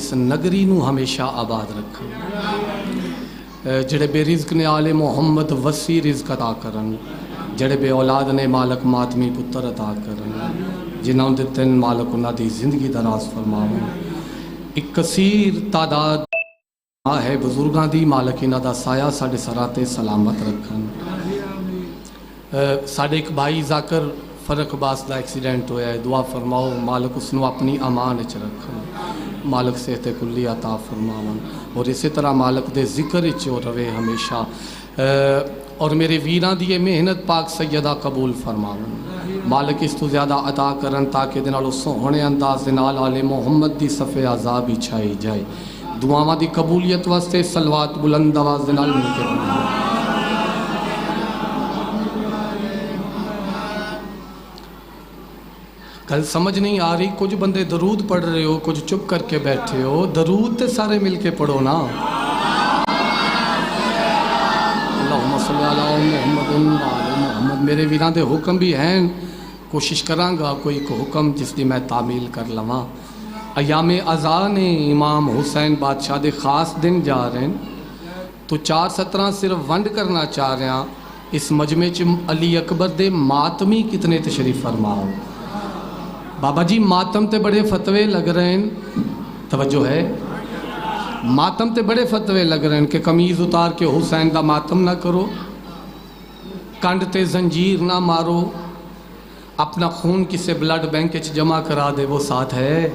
اس نگری نو ہمیشہ آباد رکھن، جڑے بے رزق نے آل محمد وسیع رزق عطا کرن، جڑے بے اولاد نے مالک ماتمی پتر عطا کرن، جنہوں دے تن مالک انہاں دی زندگی دراز فرماون۔ ایک کثیر تعداد ہے بزرگاں دی، مالک انہاں دا سایہ ساڈے سراتے سلامت رکھن۔ ساڈے ایک بھائی ذاکر فرق باس دا ایکسیڈنٹ ہویا ہے، دعا فرماؤ مالک اس نو اپنی امان وچ رکھن، مالک صحت کلی عطا فرماون، اور اسی طرح مالک دے ذکر وچ رہے ہمیشہ، اور میرے ویراں دی محنت پاک سیدہ قبول فرماون، مالک اس تو زیادہ عطا کرن تاکہ دے نال سوہنے انداز دے نال آل محمد دی صف عذاب ہی چھائی جائے۔ دعاواں دی قبولیت واسطے صلوات بلند آواز دے نال مل کے پڑھو۔ کل سمجھ نہیں آ رہی، کچھ بندے درود پڑھ رہے ہو، کچھ چپ کر کے بیٹھے ہو، درود تے سارے مل کے پڑھو نا۔ اللہم صلی اللہ محمد محمد۔ میرے ویران دے حکم بھی ہیں، کوشش کراں گا کوئی حکم جس دی میں تعمیل کر لواں۔ ایام اذان امام حسین بادشاہ دے خاص دن جا رہے ہیں، تو 4/17 صرف ونڈ کرنا چاہ رہے ہیں۔ اس مجمع چ علی اکبر دے ماتمی کتنے تشریف فرماؤ؟ بابا جی ماتم تے بڑے فتوے لگ رہے ہیں، توجہ ہے، ماتم تے بڑے فتوے لگ رہے ہیں کہ قمیض اتار کے حسین دا ماتم نہ کرو، کنڈ تے زنجیر نہ مارو، اپنا خون کسے بلڈ بینک وچ جمع کرا دے، وہ ساتھ ہے۔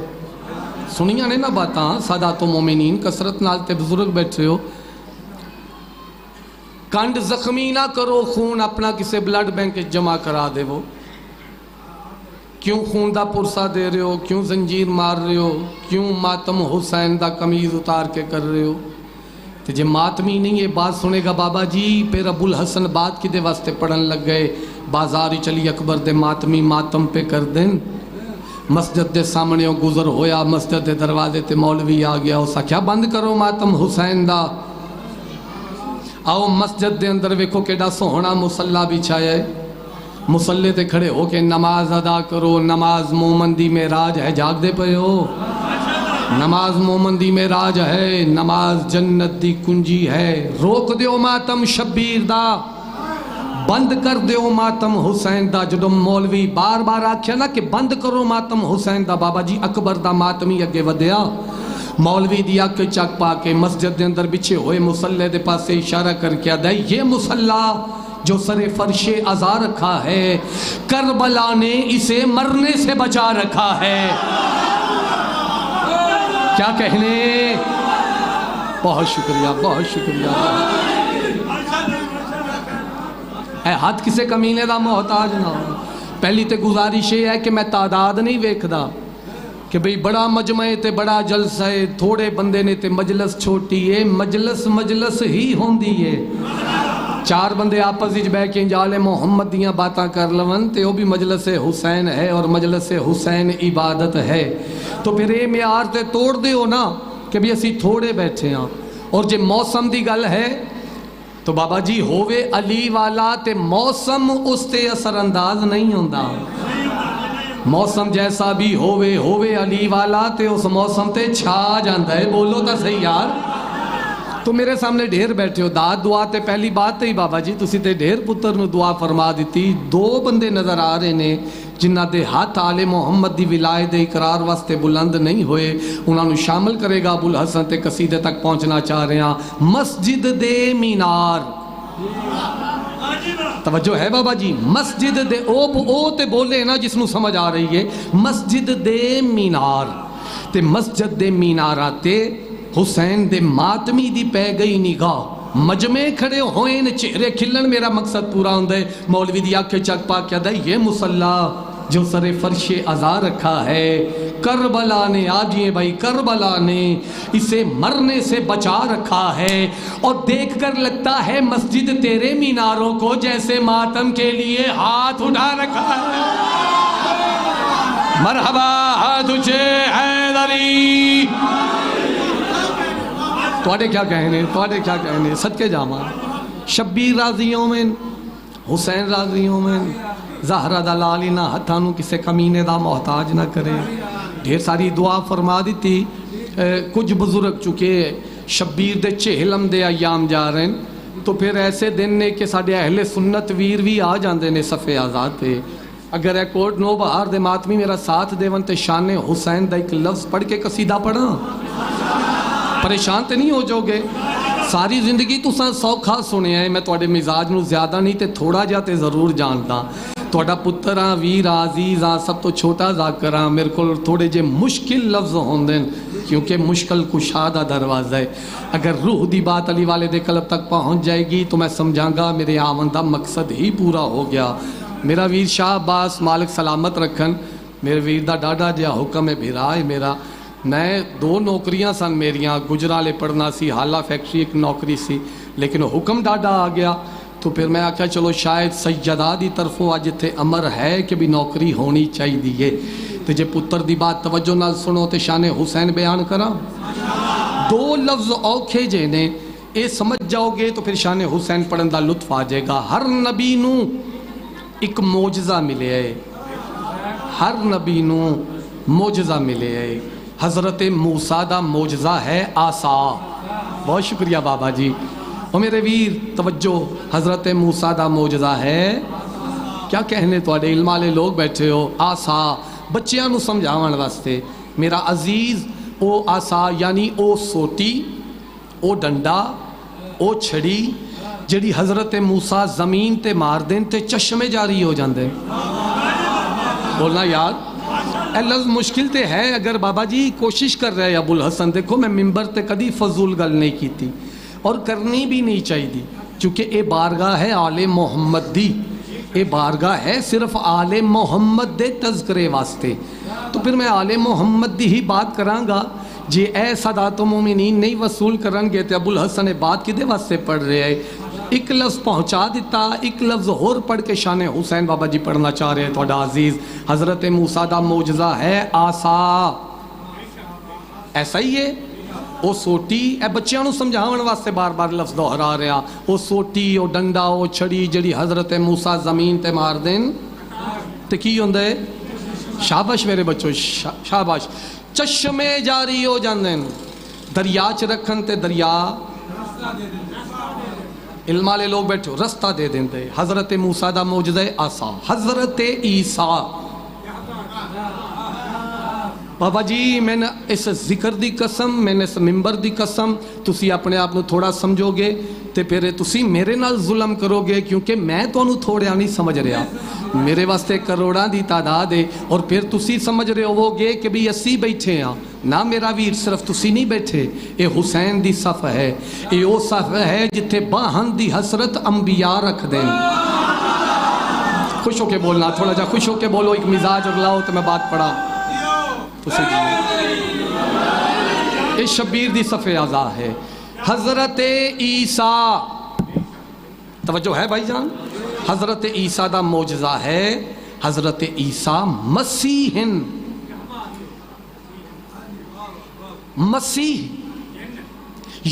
سنیاں نے نا باتاں سادات و مومنین، کثرت نال تے بزرگ بیٹھے ہو، کنڈ زخمی نہ کرو، خون اپنا کسے بلڈ بینک وچ جمع کرا دے، وہ کیوں خون دا پرسا دے رہے ہو، کیوں زنجیر مار رہے ہو، کیوں ماتم حسین دا قمیض اتار کے کر رہے ہو؟ تو جے ماتمی نہیں یہ بات سنے گا بابا جی، پھر ابو الحسن بات کی دے واسطے پڑھن لگ گئے، بازاری چلی اکبر دے ماتمی ماتم پہ کر دیں، مسجد دے سامنے گزر ہویا، مسجد دے دروازے تے مولوی آ گیا، اسا کیا بند کرو ماتم حسین دا، آؤ مسجد دے اندر ویکھو کیڑا سوہنا مصلی بچھایا ہے، مصلی تے کھڑے ہو کے نماز ادا کرو۔ نماز مومن دی معراج ہے، جاگ دے پئے ہو؟ نماز مومن دی معراج ہے، نماز جنت دی کنجی ہے۔ روک دیو ماتم شبیر دا، بند کر دیو ماتم حسین دا۔ جدو مولوی بار بار آکھیا نا کہ بند کرو ماتم حسین دا، بابا جی اکبر دا ماتمی اگے ودیا، مولوی دی اکھ چک پا کے مسجد دے اندر بچھے ہوئے مصلی دے پاسے اشارہ کر کے آدھا یہ مصلی جو سر فرش عزا رکھا ہے، کربلا نے اسے مرنے سے بچا رکھا ہے۔ کیا کہنے؟ بہت شکریہ، بہت شکریہ۔ اے ہاتھ کسے کمینے دا محتاج نہ ہو۔ پہلی تے گزارش یہ ہے کہ میں تعداد نہیں ویکھدا کہ بھئی بڑا مجمع تے بڑا جلسہ ہے، تھوڑے بندے نے تے مجلس چھوٹی ہے، مجلس ہی ہوندی ہے۔ 4 بندے آپس وچ بیٹھ کے انجال محمد دیاں باتاں کر لون تے وہ بھی مجلس حسین ہے، اور مجلس حسین عبادت ہے۔ تو پھر یہ معیار تے توڑ دیو نا کہ بھی اسی تھوڑے بیٹھے ہاں۔ اور جے موسم دی گل ہے تو بابا جی ہووے علی والا تے موسم اس تے اثر انداز نہیں ہوندا۔ موسم جیسا بھی ہووے علی والا تے اس موسم تے چھا جاندا ہے۔ بولو تا صحیح یار۔ تو میرے سامنے ڈھیر بیٹھے ہو، دعا دعا تے پہلی بات تے ہی بابا جی تسی تے ڈھیر پتر نو دعا فرما دیتی۔ 2 بندے نظر آ رہے نے جنہ دے ہاتھ آل محمد دی ولایت دے اقرار واسطے بلند نہیں ہوئے، انہاں نو شامل کرے گا ابو الحسن تے قصیدے تک پہنچنا چاہ رہے ہیں۔ مسجد دے مینار، توجہ ہے بابا جی، مسجد دے او تے بولے نا جس نو سمجھ آ رہی ہے، مسجد دے مینار تے مسجد دے میناراتے حسین دے ماتمی دی پہ گئی نگاہ، مجمع کھڑے ہوئے نے چہرے کھلن، میرا مقصد پورا ہوندہ ہے۔ مولوی دی آنکھیں چک پا کیا دے یہ مصلی جو سر فرش عزا رکھا ہے، کربلا نے آجیے بھائی کربلا نے اسے مرنے سے بچا رکھا ہے، اور دیکھ کر لگتا ہے مسجد تیرے میناروں کو جیسے ماتم کے لیے ہاتھ اٹھا رکھا ہے۔ مرحبا تجھے حیدری۔ توڑے کیا کہنے صدقے جاما شبیر راضیوں میں، حسین راضیوں میں، زہرہ دا لالی نہ ہتھانو کسے کمینے دا محتاج نہ کرے۔ ڈھیر ساری دعا فرما دیتی، کچھ بزرگ چکے شبیر دے چہلم دے ایام جا رہے ہیں تو پھر ایسے دن نے کہ ساڈے اہل سنت ویر بھی آ جاندے نے صفے آزاد پہ اگر اے کوٹ نو بہار دے ماتمی میرا ساتھ دیون تے شان حسین دا ایک لفظ پڑھ کے قصیدہ پڑھاں پریشان تے نہیں ہو جو گے ساری زندگی تساں سوکھا سنے ہیں میں تواڈے مزاج نو زیادہ نہیں تے تھوڑا جا تے ضرور جاندا تواڈا پتر ہاں ویر عزیز ہاں سب تو چھوٹا ذاکر ہاں میرے کو تھوڑے جے مشکل لفظ ہوندے کیونکہ مشکل کشادہ دروازہ ہے اگر روح دی بات علی والے دے قلب تک پہنچ جائے گی تو میں سمجھاں گا میرے آمندہ مقصد ہی پورا ہو گیا میرا ویر شاہ عباس مالک سلامت رکھن میرے ویر دا ڈاڈا جا حکم ہے بھیرا ہے میرا میں 2 نوکریاں سن میریاں گجرالے پڑھنا سی حالہ فیکٹری ایک نوکری سی لیکن حکم ڈاڈا آ گیا تو پھر میں آکھا چلو شاید سیدہ دی طرفوں آج تھے امر ہے کہ بھی نوکری ہونی چاہی دیئے تو جے پتر دی بات توجہ نہ سنو تے شان حسین بیان کرا 2 لفظ اوکھے جے نے اے سمجھ جاؤ گے تو پھر شان حسین پڑھن دا لطف آ جائے گا ہر نبی نو ایک معجزہ ملے ہے ہر نبی نو معجزہ ملے ہے حضرت موسیٰ دا معجزہ ہے آسا بہت شکریہ بابا جی اور میرے ویر توجہ حضرت موسیٰ دا معجزہ ہے کیا کہنے تو آڈے علم والے لوگ بیٹھے ہو آسا بچیاں نو سمجھاون واسطے میرا عزیز او آسا یعنی او سوٹی او ڈنڈا او چھڑی جڑی حضرت موسیٰ زمین تے مار دیں تے چشمے جاری ہو جاندے بولنا یاد اے لفظ مشکل تے ہے اگر بابا جی کوشش کر رہے ابو الحسن دیکھو میں ممبر تے کدی فضول گل نہیں کی تھی اور کرنی بھی نہیں چاہی دی چونکہ اے بارگاہ ہے آل محمد دی اے بارگاہ ہے صرف آل محمد دے تذکرے واسطے تو پھر میں آل محمد دی ہی بات کران گا جی اے سادات و مومنین نہیں وصول کرن گے تے ابو الحسن بات کی دے واسطے پڑھ رہے ہیں ایک لفظ پہنچا دیتا ایک لفظ اور پڑھ کے شان حسین بابا جی پڑھنا چاہ رہے ہیں تھوڑا عزیز حضرت موسیٰ دا معجزہ ہے آسا ایسا ہی ہے او سوٹی اے بچیاں نو سمجھاون واسطے بار بار لفظ دہرا رہا او سوٹی او ڈنڈا او چھڑی جڑی حضرت موسیٰ زمین تے مار دین تے کی ہوندے شاباش میرے بچوں شاباش چشمے جاری ہو جاندے دریا چ رکھن تے دریا علم والے لوگ بیٹھو رستہ دے دیں دے حضرت موسیٰ دا معجزہ آسا حضرت عیسیٰ بابا جی میں نے اس ذکر دی قسم میں نے اس ممبر دی قسم تسی اپنے آپ نے تھوڑا سمجھو گے تے پھر تسی میرے نال ظلم کرو گے کیونکہ میں تو انہوں تھوڑے نہیں سمجھ رہا میرے واسطے کروڑاں دی تعداد ہے اور پھر تسی سمجھ رہے ہو گے کہ بھی اسی بیٹھے ہیں نہ میرا ویر صرف تسی نہیں بیٹھے اے حسین دی صف ہے اے او صف ہے جتھے باہن دی حسرت انبیاء رکھ دیں خوش ہو کے بولنا تھوڑا جا خوش ہو کے بولو ایک مزاج اور لاؤ تو میں بات پڑھا اے شبیر دی صف اعضا ہے حضرت عیسیٰ توجہ ہے بھائی جان حضرت عیسیٰ دا معجزہ ہے حضرت عیسیٰ مسیحن مسیح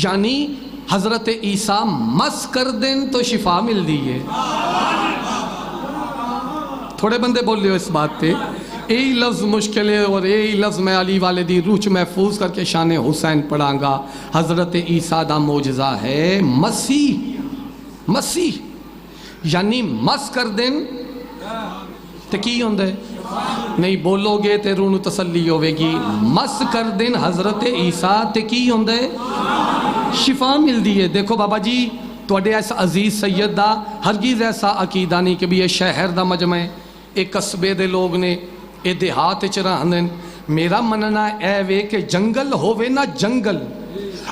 یعنی حضرت عیسیٰ مس کر دیں تو شفا مل دیئے تھوڑے بندے بول لے ہو اس بات پہ یہی لفظ مشکل ہے اور یہی لفظ میں علی والے دی روح محفوظ کر کے شان حسین پڑھاں گا حضرت عیسیٰ دا معجزہ ہے مسیح مسیح یعنی مس کر دیں تے کی ہوندے نہیں بولو گے تے روح تسلی ہوئے گی مس کر دیں حضرت عیسیٰ تے کی ہوندے شفا مل دی ہے دیکھو بابا جی توڑے ایسا عزیز سید دا ہرگیز ایسا عقیدہ نہیں کہ بھی یہ شہر دا مجمع ہے ایک قصبے دے لوگ نے اے دیہات چرہنن میرا مننا اے وے کہ جنگل ہووے نا جنگل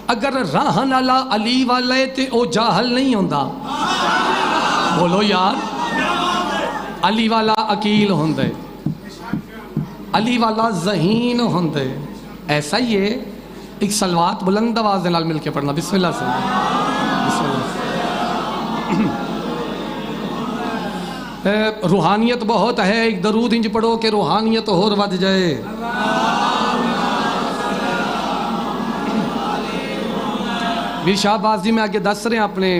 اگر راہن اللہ علی والے تے او جاہل نہیں ہوندہ بولو یار علی والا عقیل ہوندے علی والا ذہین ہوندے ایسا ہی ہے ایک سلوات بلند آواز نال مل کے پڑھنا بسم اللہ سے بسم اللہ روحانیت بہت ہے ایک درود انج پڑھو کہ روحانیت اور ود جائے ویر شاہ باز جی میں آگے دس رہے ہیں اپنے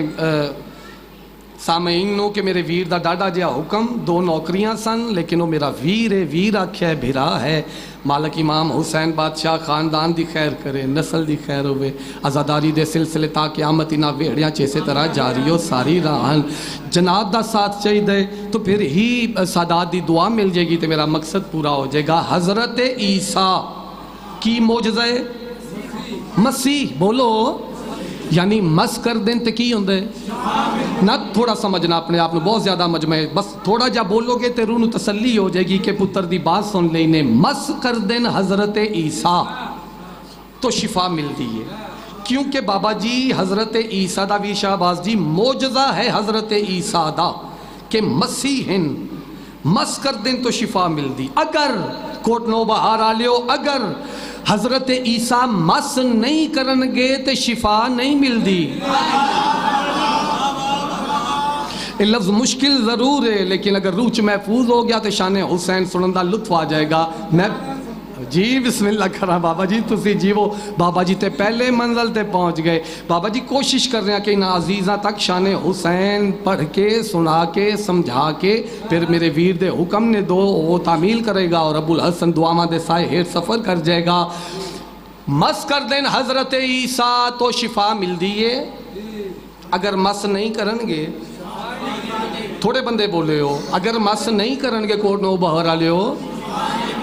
سامعین نو کہ میرے ویر دا ڈاڈا جہا حکم، 2 نوکریاں سن لیکن وہ میرا ویر ہے، ویر آکھیا ہے، بھرا ہے۔ مالک امام حسین بادشاہ خاندان دی خیر کرے، نسل دی خیر ہوئے، عزاداری دے سلسلے تا قیامت انہاں ویڑیاں چیسے طرح جاری ہو ساری راہن۔ جناب دا ساتھ چاہی دے تو پھر ہی سادات دی دعا مل جائے گی، تو میرا مقصد پورا ہو جائے گا۔ حضرت عیسیٰ کی معجزہ ہے مسیح، بولو، یعنی مس کر دیں تے کی ہوندے نہ، تھوڑا سمجھنا اپنے آپ نے، بہت زیادہ مجمع ہے، بس تھوڑا جا بولو گے تے روح نو تسلی ہو جائے گی کہ پتر دی بات سن لینے۔ مس کر دیں حضرت عیسیٰ تو شفا ملتی ہے، کیونکہ بابا جی حضرت عیسیٰ دا بھی شہباز جی معجزہ ہے حضرت عیسیٰ دا کہ مسیح ہن، مس کر دیں تو شفا ملتی۔ اگر کوٹ نو بہار آلیو، اگر حضرت عیسیٰ مس نہیں کرنگے تو شفا نہیں ملتی۔ یہ لفظ مشکل ضرور ہے لیکن اگر روح محفوظ ہو گیا تو شان حسین سنندہ لطف آ جائے گا۔ میں جی بسم اللہ کرا بابا جی، تسی جی وہ بابا جی تے پہلے منزل تے پہنچ گئے۔ بابا جی کوشش کر رہے ہیں کہ ان عزیزاں تک شان حسین پڑھ کے سنا کے سمجھا کے پھر میرے ویر دے حکم نے دو وہ تعمیل کرے گا اور ابو الحسن دعاواں دے سائے ہیر سفر کر جائے گا۔ مس کر دیں حضرت عیسیٰ تو شفا مل دیئے، اگر مس نہیں کرنگے تھوڑے بندے بولے ہو، اگر مس نہیں کرنگے کوٹ نو بہر آلے ہو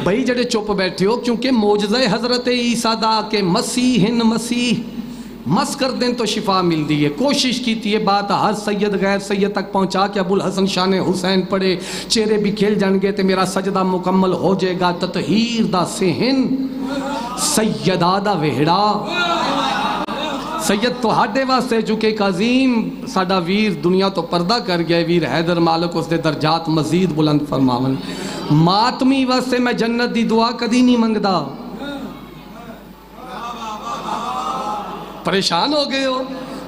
بھئی جڑے چپ بیٹھے ہو، کیونکہ معجزہ حضرت عیسیٰ دا کہ مسیح ہن، مسیح مس کر دیں تو شفا مل دی ہے۔ کوشش کی تھی یہ بات ہر سید غیر سید تک پہنچا کہ ابو الحسن شان حسین پڑھے، چہرے بھی کھل جانگے تے میرا سجدہ مکمل ہو جائے گا۔ تطہیر دا سہن سیدہ دا وہڑا، سید تو ہاڈے واسطے چونکہ ایک عظیم ساڈا ویر دنیا تو پردہ کر گیا، ویر حیدر مالک اس دے درجات مزید بلند فرماون۔ ماتمی واسطے میں جنت دی دعا کدی نہیں منگدا۔ پریشان ہو گئے ہو؟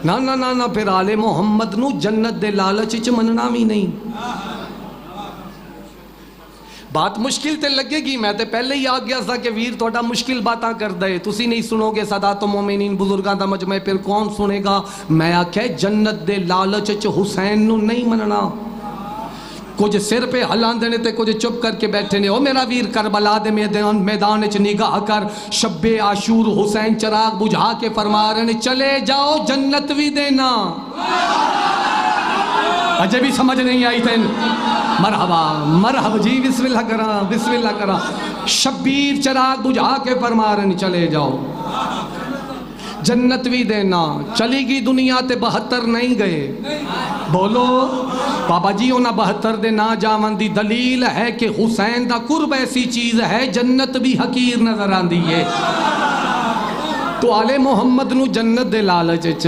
نا نا نا نا، پھر آل محمد نو جنت دے لالچ چ مننا بھی نہیں۔ بات مشکل تے لگے گی، میں تے پہلے ہی آ گیا سا کہ ویر توڑا مشکل باتاں کر دے، تسی نہیں سنو گے سادات و مومنین بزرگاں دا مجمع، پھر کون سنے گا؟ میں آکھے جنت دے لالچ چ حسین نو نہیں مننا۔ کچھ سر پہ ہلان دینے تے کچھ چپ کر کے بیٹھے نے، او میرا ویر کربلا دے میدان چ نگاہ کر، شب عاشور حسین چراغ بجھا کے فرما رہے نے چلے جاؤ جنت بھی دینا۔ اجے بھی سمجھ نہیں آئی تین؟ مرحبا مرحبا جی، بسم اللہ کرا بسم اللہ کرا۔ شبیر چراغ بجھا کے فرما رہے نے چلے جاؤ جنت بھی دینا۔ چلی گی دنیا تے 72 نہیں گئے، بولو بابا جی انہاں 72 دے نا جاون دی دلیل ہے کہ حسین دا قرب ایسی چیز ہے جنت بھی حقیر نظر آن دیئے۔ تو آل محمد نو جنت دے لالچ چ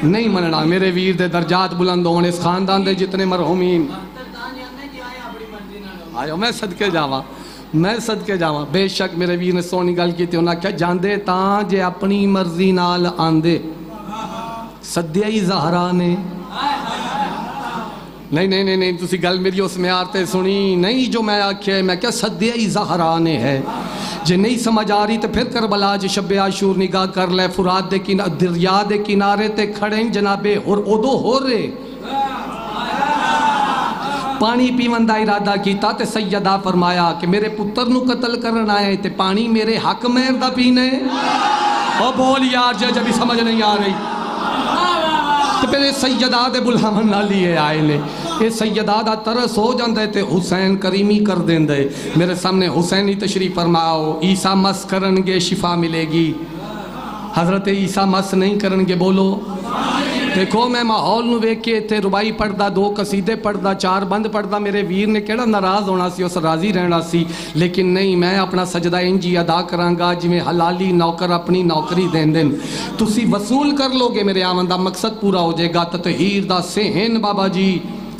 نہیں مننا۔ میرے ویر دے درجات بلند ہون، اس خاندان دے جتنے مرحومین آئیو میں صدقے جاواں، میں صدقے جاواں۔ بے شک میرے ویر نے سونی گل کی تھی، انہاں کیا جاندے تاں جے اپنی مرضی نال آندے سدیائی زہرا نے۔ نہیں نہیں نہیں نہیں، تسی گل میری اس میں آرتے سنی نہیں جو میں آکھے، میں کیا سدیائی زہرا نے ہے۔ جے نہیں سمجھ آ رہی تو پھر کربلا جے شب عاشور نگاہ کر لے، فرات دے دریا دے کنارے تے کھڑیں جناب ادو ہو رہے پانی پیون دا ارادہ کیتا تے سیدہ فرمایا کہ میرے پتر نو قتل کرن آئے تے پانی میرے حق میر دا پینے۔ او بول یار جے بھی سمجھ نہیں آ رہی تے پھر سیدہ دے بلہمن نہ لیے آئے نے۔ یہ سیدہ دا ترس ہو جاندے تے حسین کریمی کر دیندے۔ میرے سامنے حسینی تشریف فرماؤ، عیسیٰ مس کرنگے شفا ملے گی، حضرت عیسیٰ مس نہیں کرنگے بولو۔ دیکھو میں ماحول نو ویک کے تے ربائی پڑھدا، 2 قصیدے پڑھدا، 4 بند پڑھدا، میرے ویر نے کیڑا ناراض ہونا سی، اس راضی رہنا سی، لیکن نہیں، میں اپنا سجدہ انجی ادا کرانگا جی میں حلالی نوکر اپنی نوکری دین دن تسی وصول کر لو گے، میرے آمن دا مقصد پورا ہو جائے گا۔ تطہیر دا سہن بابا جی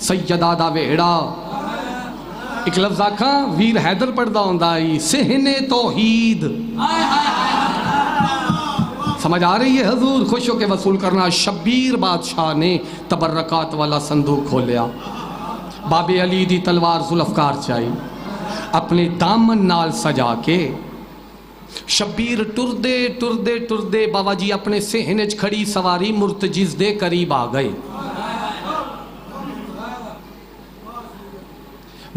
سیدہ دا ویڑا۔ ایک لفظ آکھاں ویر حیدر پڑھدا ہوندا ہی سہن توحید، سمجھ آ رہی ہے حضور؟ خوش ہو کے وصول کرنا۔ شبیر بادشاہ نے تبرکات والا صندوق کھولیا، باب علی دی تلوار ذوالفقار چائی اپنے دامن نال سجا کے شبیر ٹردے ٹردے ٹردے بابا جی اپنے سہنج کھڑی سواری مرتجز دے قریب آ گئے۔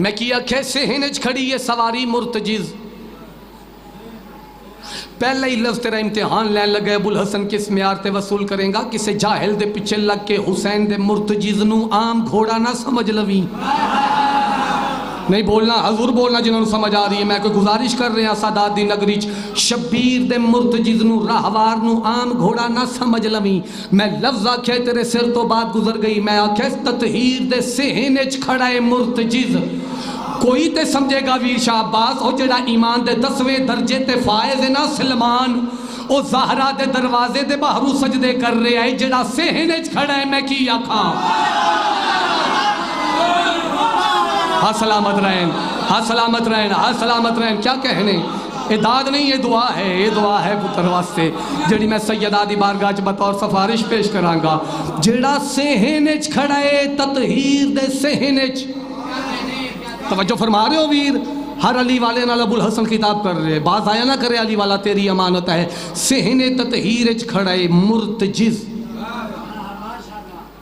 میں کیا کیسے ہنج کھڑی یہ سواری مرتجز. پہلے ہی لفظ تیرا امتحان لین لگے ابو الحسن کس معیار تے وصول کریں گا. کسے جاہل دے پیچھے لگ کے حسین دے مرتجز نو عام گھوڑا نہ سمجھ لویں. نہیں بولنا حضور بولنا جنہوں نے سمجھ آ رہی ہے. میں کوئی گزارش کر رہے ہیں سادات دی نگری شبیر دے مرتجز نو راہوار نو عام گھوڑا نہ سمجھ لویں. میں لفظ آکھے تیرے سر تو بات گزر گئی. میں آکھے تطہیر دے سہنج کھڑا ہے مرتجز. کوئی تے سمجھے گا ویر شاہ عباس او جڑا ایمان دے 10ویں درجے تے فائز ہے نا سلمان, او زہرا دے دروازے دے باہرو سجدے کر رہے ہیں. جڑا سہنج کھڑا ہے میں کی آکھاں. ہاں سلامت رہن, ہاں سلامت رہن, ہاں سلامت رہن. کیا کہنے, اداد نہیں یہ دعا ہے, یہ دعا ہے پتر واسطے جڑی میں سیدہ دی بارگاہ چ بطور سفارش پیش کرانگا. جڑا سہنج کھڑا ہے تطہیر دے سہنج. توجہ فرما رہے ہو ویر, ہر علی والے نال ابو الحسن خطاب کر رہے. باز آیا نہ کرے علی والا تیری امانت ہے. سہنے تطہیر چ کھڑا ہے مرتجز.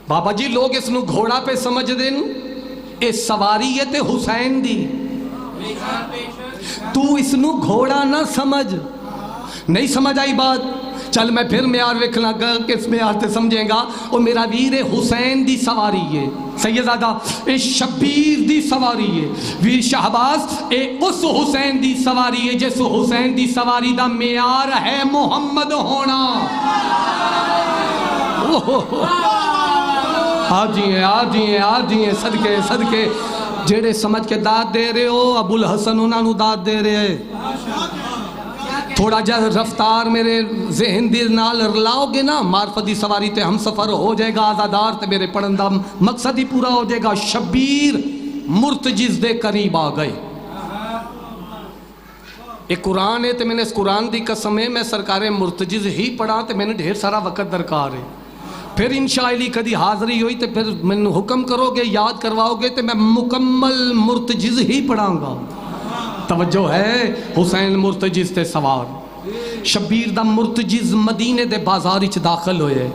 بابا جی لوگ اس نو گھوڑا پہ سمجھ دیں, اے سواریت حسین دی. تو اس نو گھوڑا نہ سمجھ. نہیں سمجھ آئی بات. چل میں پھر معیار وکھنا گا کس معیار تے سمجھیں گا. او میرا ویر حسین دی سواری ہے سیدزادہ, اے شبیر دی سواری ہے. ویر شہباز اے اس حسین دی سواری ہے جس حسین دی سواری دا معیار ہے محمد ہونا. آجیے آجیے آجیے صدقے صدقے. جیڑے سمجھ کے داد دے رہے ہو ابو الحسن انہاں نو داد دے رہے ہیں. تھوڑا جا رفتار میرے ذہن دی نال رلاؤ گے نا, معرفت دی سواری تے ہم سفر ہو جائے گا. آزادار تے میرے پڑھندہ مقصد ہی پورا ہو جائے گا. شبیر مرتجز دے قریب آ گئے. ایک قرآن ہے تے میں نے اس قرآن دی قسم ہے میں سرکار مرتجز ہی پڑھا تے میں نے ڈھیر سارا وقت درکار ہے. پھر انشاءاللہ کدی حاضری ہوئی تے پھر میں نے حکم کرو گے یاد کرواؤ گے تے میں مکمل مرتجز ہی پڑھاں گا. توجہ ہے, حسین مرتجز تے سوار. شبیر دا مرتجز مدینے دے بازار اچ داخل ہوئے.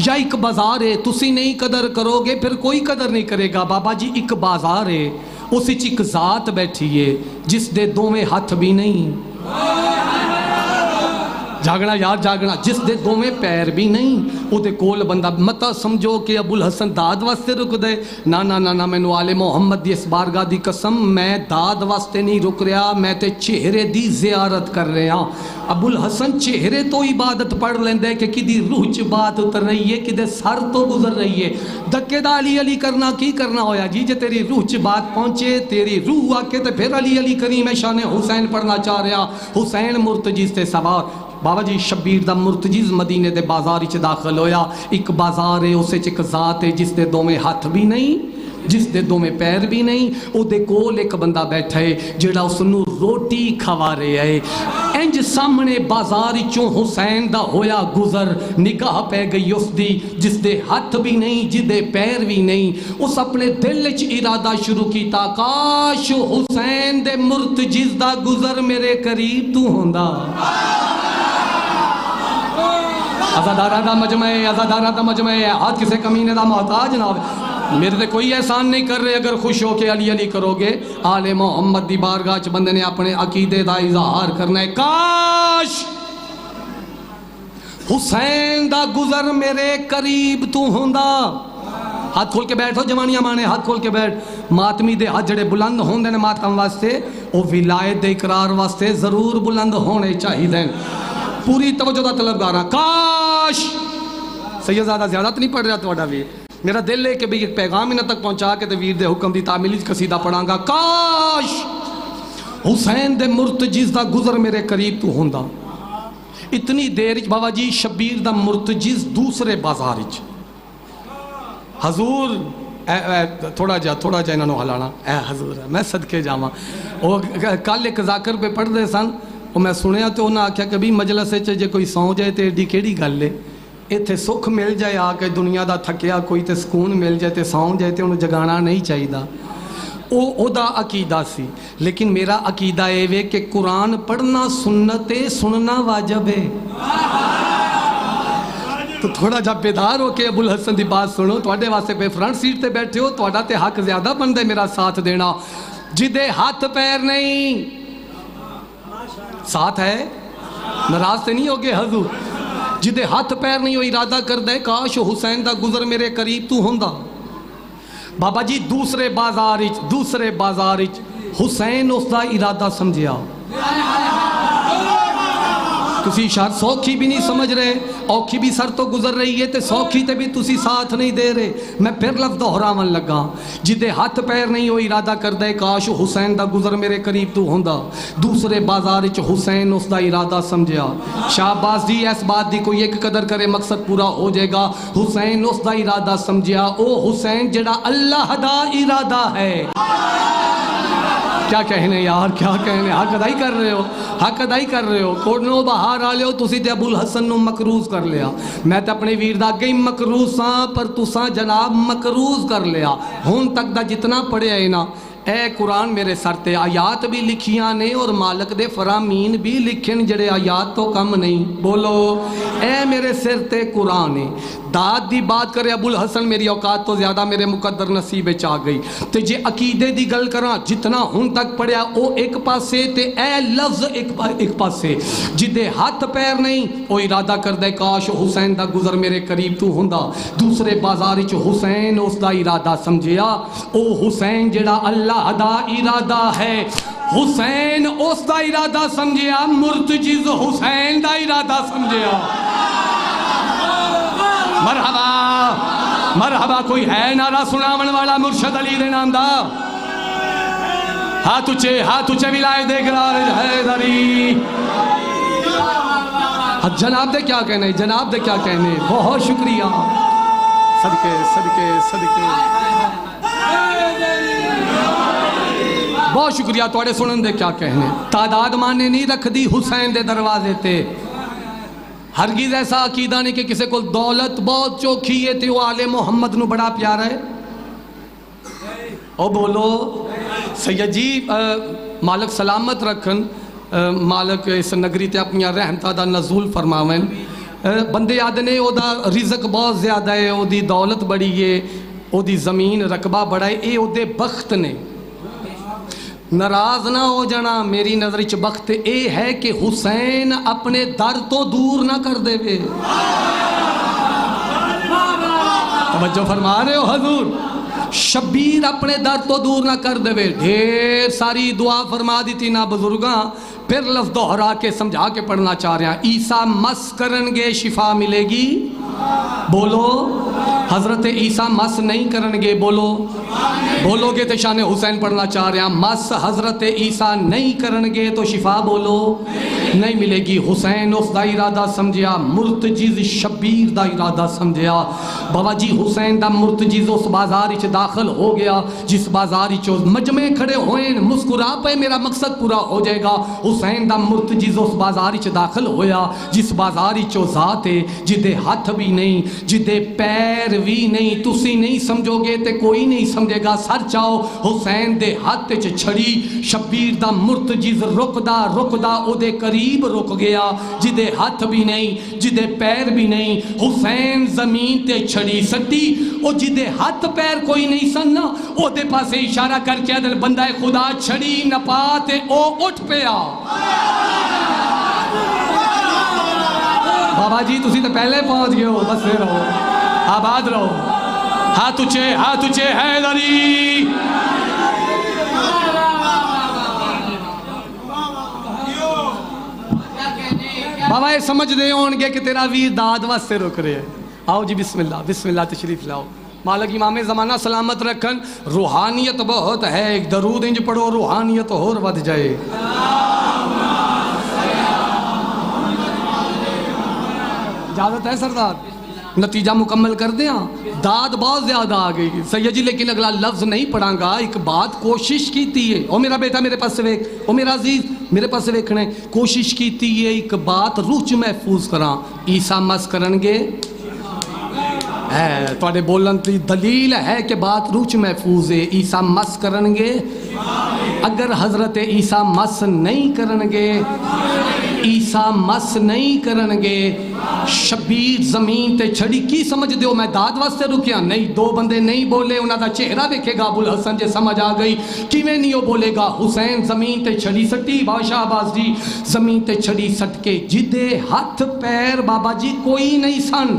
یا ایک بازار ہے تسی نہیں قدر کرو گے پھر کوئی قدر نہیں کرے گا. بابا جی ایک بازار ہے, اس اچ ایک ذات بیٹھی ہے جس دے دوویں ہاتھ بھی نہیں. جاگنا یار جاگنا, جس دے دوویں پیر بھی نہیں. او دے کول بندہ متا سمجھو کہ ابو الحسن داد واسطے رک دے. نا نا نا نا, میں نو آل محمد دی اس بارگاہ دی قسم میں داد واسطے نہیں رک رہا, میں تے چہرے دی زیارت کر رہا. ابو الحسن چہرے تو عبادت پڑھ لیندے کہ کدی روح چ بات اتر رہی ہے, کدے سر تو گزر رہی ہے. دکے دا علی علی کرنا کی کرنا ہویا جی. جے تیری روح چ بات پہنچے تیری روح آ کے تے پھر علی علی کریم شان حسین پڑھنا چاہ رہا. حسین مرتجز تے سوار. بابا جی شبیر دا مرتجز مدینے دے بازار اچ داخل ہویا. ایک بازار ہے اسے ایک ذات ہے جس دے دوویں ہاتھ بھی نہیں, جس دے دوویں پیر بھی نہیں. او دے کول ایک بندہ بیٹھا ہے جڑا اس نو روٹی کھوا رہا ہے. انج سامنے بازار چوں حسین دا ہویا گزر, نگاہ پہ گئی اس دی جس دے ہاتھ بھی نہیں جس دے پیر بھی نہیں. اس اپنے دل وچ ارادہ شروع کیتا, کاش حسین دے مرتجز دا گزر میرے قریب تو ہوندا. عزادارہ دا مجمع ہے, عزادارہ دا مجمع ہے, ہاتھ کسے کمینے دا محتاج نہ ہوئے. میرے تے کوئی احسان نہیں کر رہے اگر خوش ہو کے علی علی کرو گے. آل محمد دی بارگاہ چ بندے نے اپنے عقیدے دا اظہار کرنا ہے. کاش حسین دا گزر میرے قریب تو ہوندا. ہاتھ کھول کے بیٹھو جوانیاں مانے, ہاتھ کھول کے بیٹھ. ماتمی دے ہاتھ جڑے بلند ہوندے نے ماتم واسطے, او ولایت دے اقرار واسطے ضرور بلند ہونے چاہیے. پوری توجہ دا طلبگار ہاں. کاش سید زیادہ زیادت نہیں پڑھ رہا تھوڑا ویر. میرا دل ہے کہ بھی ایک پیغام انہاں تک پہنچا کے تے ویر دے حکم دی تعمیل قصیدہ پڑھاں گا. کاش حسین دے مرتجز دا گزر میرے قریب تو ہوندا. اتنی دیر بابا جی شبیر دا مرتجز دوسرے بازار وچ. حضور تھوڑا جا انہاں نو ہلانا. اے حضور میں صدقے جاواں. او کل ایک ذاکر پہ پڑھ دے سن, میں سنیا تو انہاں آکھیا کبھی مجلس وچ جے کوئی سو جائے تے ایڈی کیڑی گل ہے, ایتھے سکھ مل جائے آ کے دنیا دا تھکیا کوئی تے سکون مل جائے تے سو جائے تے انہوں جگانا نہیں چاہیدا. او دا عقیدہ سی. لیکن میرا عقیدہ اے وے کہ قرآن پڑھنا سنت ہے, سننا واجب ہے. تو تھوڑا جا بیدار ہو کے ابو الحسن دی بات سنو. تواڈے واسطے پہ فرنٹ سیٹ تے بیٹھے ہو, تواڈا تے حق زیادہ بندا ہے میرا ساتھ دینا. جدے ہاتھ پیر نہیں, ساتھ ہے, ناراض تے نہیں ہوگے حضور. جدے ہاتھ پیر نہیں ہو ارادہ کردے کاش حسین دا گزر میرے قریب تو ہوندا. بابا جی دوسرے بازار حسین اس دا ارادہ سمجھیا. تسی شاید سوکھی بھی نہیں سمجھ رہے, اوکھی بھی سر تو گزر رہی ہے تے سوکھی تے بھی تسی ساتھ نہیں دے رہے. میں پھر لفظ دہراون لگا, جدے ہاتھ پیر نہیں ہو ارادہ کردے کاش حسین دا گزر میرے قریب تو ہوندا. دوسرے بازار حسین اس دا ارادہ سمجھیا. شاباش جی, اس بات دی کوئی ایک قدر کرے مقصد پورا ہو جائے گا. حسین اس دا ارادہ سمجھیا, او حسین جڑا اللہ دا ارادہ ہے. کیا کہنے یار, کیا کہنے, حق ادائی کر رہے ہو. کوڑنوں باہر آ لیو تسی تے ابو الحسن نو مکروز کر لیا. میں تے اپنے ویر دا گئی مکروز ساں, پر تساں جناب مکروز کر لیا. ہون تک دا جتنا پڑھے ہے نا, اے قرآن میرے سر تے آیات بھی لکھیاں نے اور مالک دے فرامین بھی لکھن جڑے آیات تو کم نہیں. بولو اے میرے سر تے قرآن ہے. داد دی بات کرے ابو الحسن, میری اوقات تو زیادہ میرے مقدر نصیب چاہ گئی. تے جے عقیدے دی گل کراں, جتنا ہن تک پڑھیا او ایک پاسے تے اے لفظ ایک پاسے. جدے ہاتھ پیر نہیں او ارادہ کردے کاش حسین دا گزر میرے قریب تو ہوندا. دوسرے بازار وچ حسین اس دا ارادہ سمجھیا. او حسین جڑا اللہ دا ارادہ ہے, حسین اس دا ارادہ سمجھیا. مرتجز حسین دا ارادہ سمجھیا. مرحبا کوئی ہے نعرہ سناون والا مرشد علی دے نام دا؟ ہاتھ اچھے ولایت دے گرار حیدری. جناب دے کیا کہنے, بہت شکریہ. صدقے بہت شکریہ. توڑے سنن دے کیا کہنے. تعداد مانے نہیں رکھ دی حسین دے دروازے تے. ہرگز ایسا عقیدہ نہیں کہ کسی کو دولت بہت چوکھی ہے تے وہ آل محمد نو بڑا پیارا ہے. او بولو سید جی, مالک سلامت رکھن, مالک اس نگری تے اپنی رحمتہ دا نزول فرماویں. بندے آدھنے او دا رزق بہت زیادہ ہے, او دی دولت بڑی ہے, او دی زمین رقبہ بڑا ہے, اے او دے بخت نے. ناراض نہ ہو جانا, میری نظر چ بخت اے ہے کہ حسین اپنے در تو دور نہ کر دے وے. توجہ فرما رہے ہو حضور, شبیر اپنے در تو دور نہ کر دے وے. ڈھیر ساری دعا فرما دیتی نا بزرگاں, پھر لفظ دہرا کے سمجھا کے پڑھنا چاہ رہے ہیں. عیسیٰ مس کرن گے شفا ملے گی. بولو حضرت عیسیٰ مس نہیں کرن گے. بولو گے تو شان حسین پڑھنا چاہ رہے ہیں. مس حضرت عیسیٰ نہیں کرن گے تو شفا بولو نہیں ملے گی. حسین اس دا ارادہ سمجھیا, مرتجز شبیر دا ارادہ سمجھیا. بابا جی حسین دا مرتجز اس بازار وچ داخل ہو گیا جس بازار وچ مجمع کھڑے ہوئے مسکرا پے, میرا مقصد پورا ہو جائے گا. حسین دا مرتجز اس بازار وچ داخل ہویا جس بازار وچ ذات ہے جدے ہاتھ بھی نہیں, جدے پیر بھی نہیں. تسی نہیں سمجھو گے تے کوئی نہیں سمجھے گا. سر چاہو حسین دے ہاتھ چ چھڑی, شبیر دا مرتجز رکدا او دے قریب رک گیا. جدے ہاتھ بھی نہیں جدے پیر بھی نہیں, حسین زمین تے چھڑی سٹی. او جدے ہاتھ پیر کوئی نہیں سننا, او دے پاسے اشارہ کر کے دل بندہ خدا چھڑی نپا تے او اٹھ پیا. بابا جی تسی تو پہلے پہنچ گئے ہو, بس رہو آباد رہو. ہاتھ اچھے حیدری. بابا یہ سمجھ دے ہون گے کہ تیرا ویر داد واسطے رک رہے ہیں. آؤ جی بسم اللہ تشریف لاؤ. مالک امام زمانہ سلامت رکھن. روحانیت بہت ہے, ایک درود انج پڑھو روحانیت اور ود جائے. اجازت ہے سردار, نتیجہ مکمل کر دیں. داد بہت زیادہ آ گئی سید جی, لیکن اگلا لفظ نہیں پڑھاں گا. ایک بات کوشش کیتی ہے, او میرا بیٹا میرے پاس ویکھ, او میرا عزیز میرے پاس ویکھنے, کوشش کیتی ہے ایک بات روح چ محفوظ کراں. عیسیٰ مس کرن گے ہے تواڈے بولن دی دلیل ہے کہ بات روح چ محفوظ ہے. عیسیٰ مس کرن گے, اگر حضرت عیسیٰ مس نہیں کرن گے عیسیٰ مس نہیں کرنگے شبیر زمین تے چھڑی کی سمجھ دیو میں داد واسطے رکیا نہیں دو بندے نہیں بولے انہاں دا چہرہ دیکھے گا ابو الحسن جے سمجھ آ گئی کیویں نہیں وہ بولے گا حسین زمین تے چھڑی سٹی بادشاہ عباس جی زمین تے چھڑی سٹ کے جدے ہاتھ پیر بابا جی کوئی نہیں سن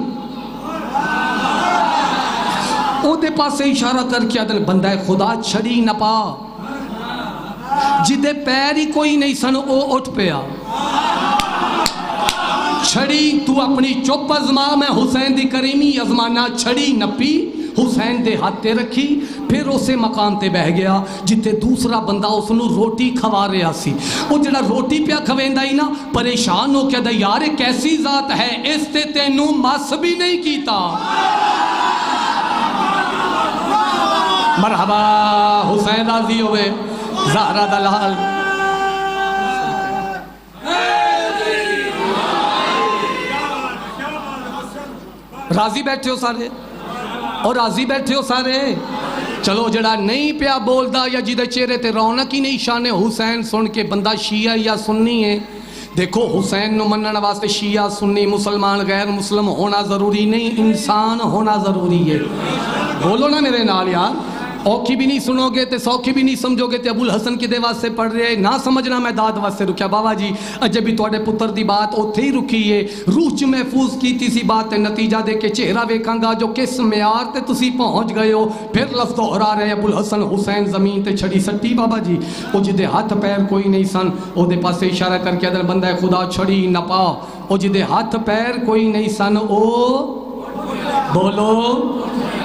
او دے پاسے اشارہ کر کے عدل بندہ خدا چھڑی نہ پا جدے پیر ہی کوئی نہیں سن او اٹھ پیا چھڑی تو اپنی چپ ازما میں حسین دی کریمی ازمانا چھڑی نپی حسین دے ہاتھے رکھی پھر اسے مقام تے بہ گیا جتے دوسرا بندہ اس نو روٹی کھوا رہا سی وہ جڑا روٹی پیا کھویندا ہی نا پریشان ہو کے دا یار کیسی ذات ہے اس تے تینوں مس بھی نہیں کیتا مرحبا حسین راضی ہوئے زہرہ دلال راضی بیٹھے ہو سارے اور راضی بیٹھے ہو سارے چلو جڑا نہیں پیا بول دا یا جیدے چہرے تے رونق ہی نہیں شان حسین سن کے بندہ شیعہ یا سنی ہے دیکھو حسین نو منن واسطے شیعہ سنی مسلمان غیر مسلم ہونا ضروری نہیں انسان ہونا ضروری ہے بولو نا میرے نال یار اوکھی بھی نہیں سنو گے تے سوکھی بھی نہیں سمجھو گے تے ابو الحسن کی دے واسطے پڑھ رہے نہ سمجھنا میں داد واسطے رکیا بابا جی اجے بھی توڑے پتر دی بات اوتھے ہی رکی ہے روح چ محفوظ کیتی سی بات تے نتیجہ دے کے چہرہ ویکھاں گا جو کس معیار تے تسی پہنچ گئے ہو پھر لفظ دہرا رہے ابو الحسن حسین زمین تے چھڑی سٹی بابا جی او جدے ہاتھ پیر کوئی نہیں سن او دے پاسے اشارہ کر کے ادھر بندہ خدا چھڑی نہ پا او جدے ہاتھ پیر کوئی نہیں سن او بولو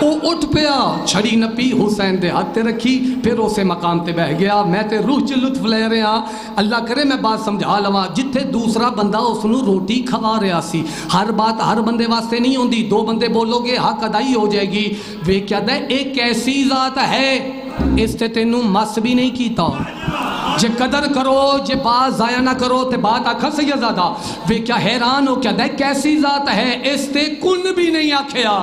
او اٹھ پیا چھڑی نپی حسین دے ہاتھ تے رکھی پھر اسے مقام تے بہ گیا میں تے روح چ لطف لے رہا اللہ کرے میں بات سمجھا لواں جتھے دوسرا بندہ اس نو روٹی کھوا رہا سی ہر بات ہر بندے واسطے نہیں ہوندی دو بندے بولو گے حق ادائی ہو جائے گی وے کیا دے ایک ایسی ذات ہے اس تے تینوں مس بھی نہیں کیتا جے قدر کرو جے بات ضائع نہ کرو تے بات آکھا سید زیادہ وے کیا حیران ہو کیا دے کیسی ذات ہے اس تے کن بھی نہیں آکھیا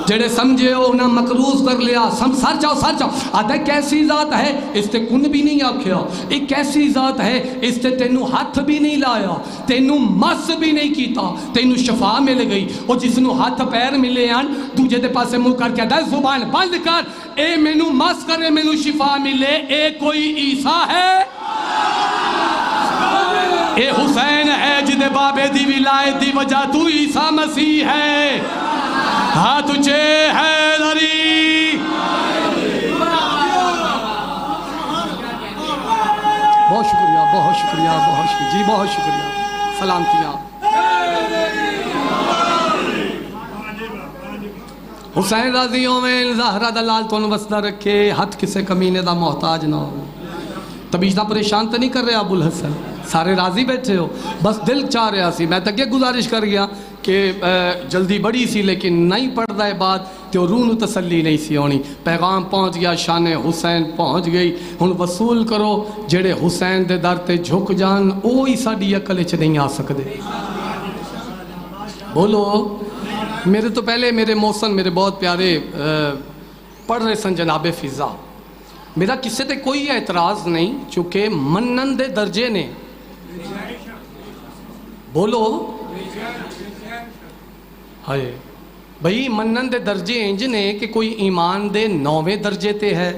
جڑے سمجھے ہو انہاں مقروض کر لیا سر جاؤ آدھے کیسی ذات ہے اس تے کن بھی نہیں آکھیا ایک کیسی ذات ہے اس تے تینوں ہاتھ بھی نہیں لایا تینوں مس بھی نہیں کیتا تینوں شفا مل گئی اور جس نو ہاتھ پیر ملے آن دوجے دے پاسے منہ کر کے دے زبان بند کر اے مینوں مس کرے مینوں شفا ملے اے کوئی عیسیٰ ہے اے حسین ہے جدے بابے دی ولایت دی وجہ تو عیسیٰ مسیح ہے ہاں تجھے ہے لری بہت شکریہ جی بہت شکریہ سلامتیاں حسین راضی ہوئے زہرہ دلال تو وسدہ رکھے ہاتھ کسے کمینے دا محتاج نہ ہو تبیشتہ پریشان تو نہیں کر رہے ابو الحسن سارے راضی بیٹھے ہو بس دل چاہ رہا سی میں تک یہ گزارش کر گیا کہ جلدی بڑی سی لیکن نہیں پڑھتا ہے بات تو روح نو تسلی نہیں سی ہونی پیغام پہنچ گیا شان حسین پہنچ گئی ہن وصول کرو جڑے حسین دے در تے جھک جان اوہی ساڈی عقل وچ نہیں آ سکدے بولو میرے تو پہلے میرے محسن میرے بہت پیارے پڑھ رہے سن جناب فضا میرا کسے تے کوئی اعتراض نہیں چونکہ منن دے درجے نے بولو ہائے بھئی منن دے درجے انج نے کہ کوئی ایمان دے 9ویں درجے تے ہے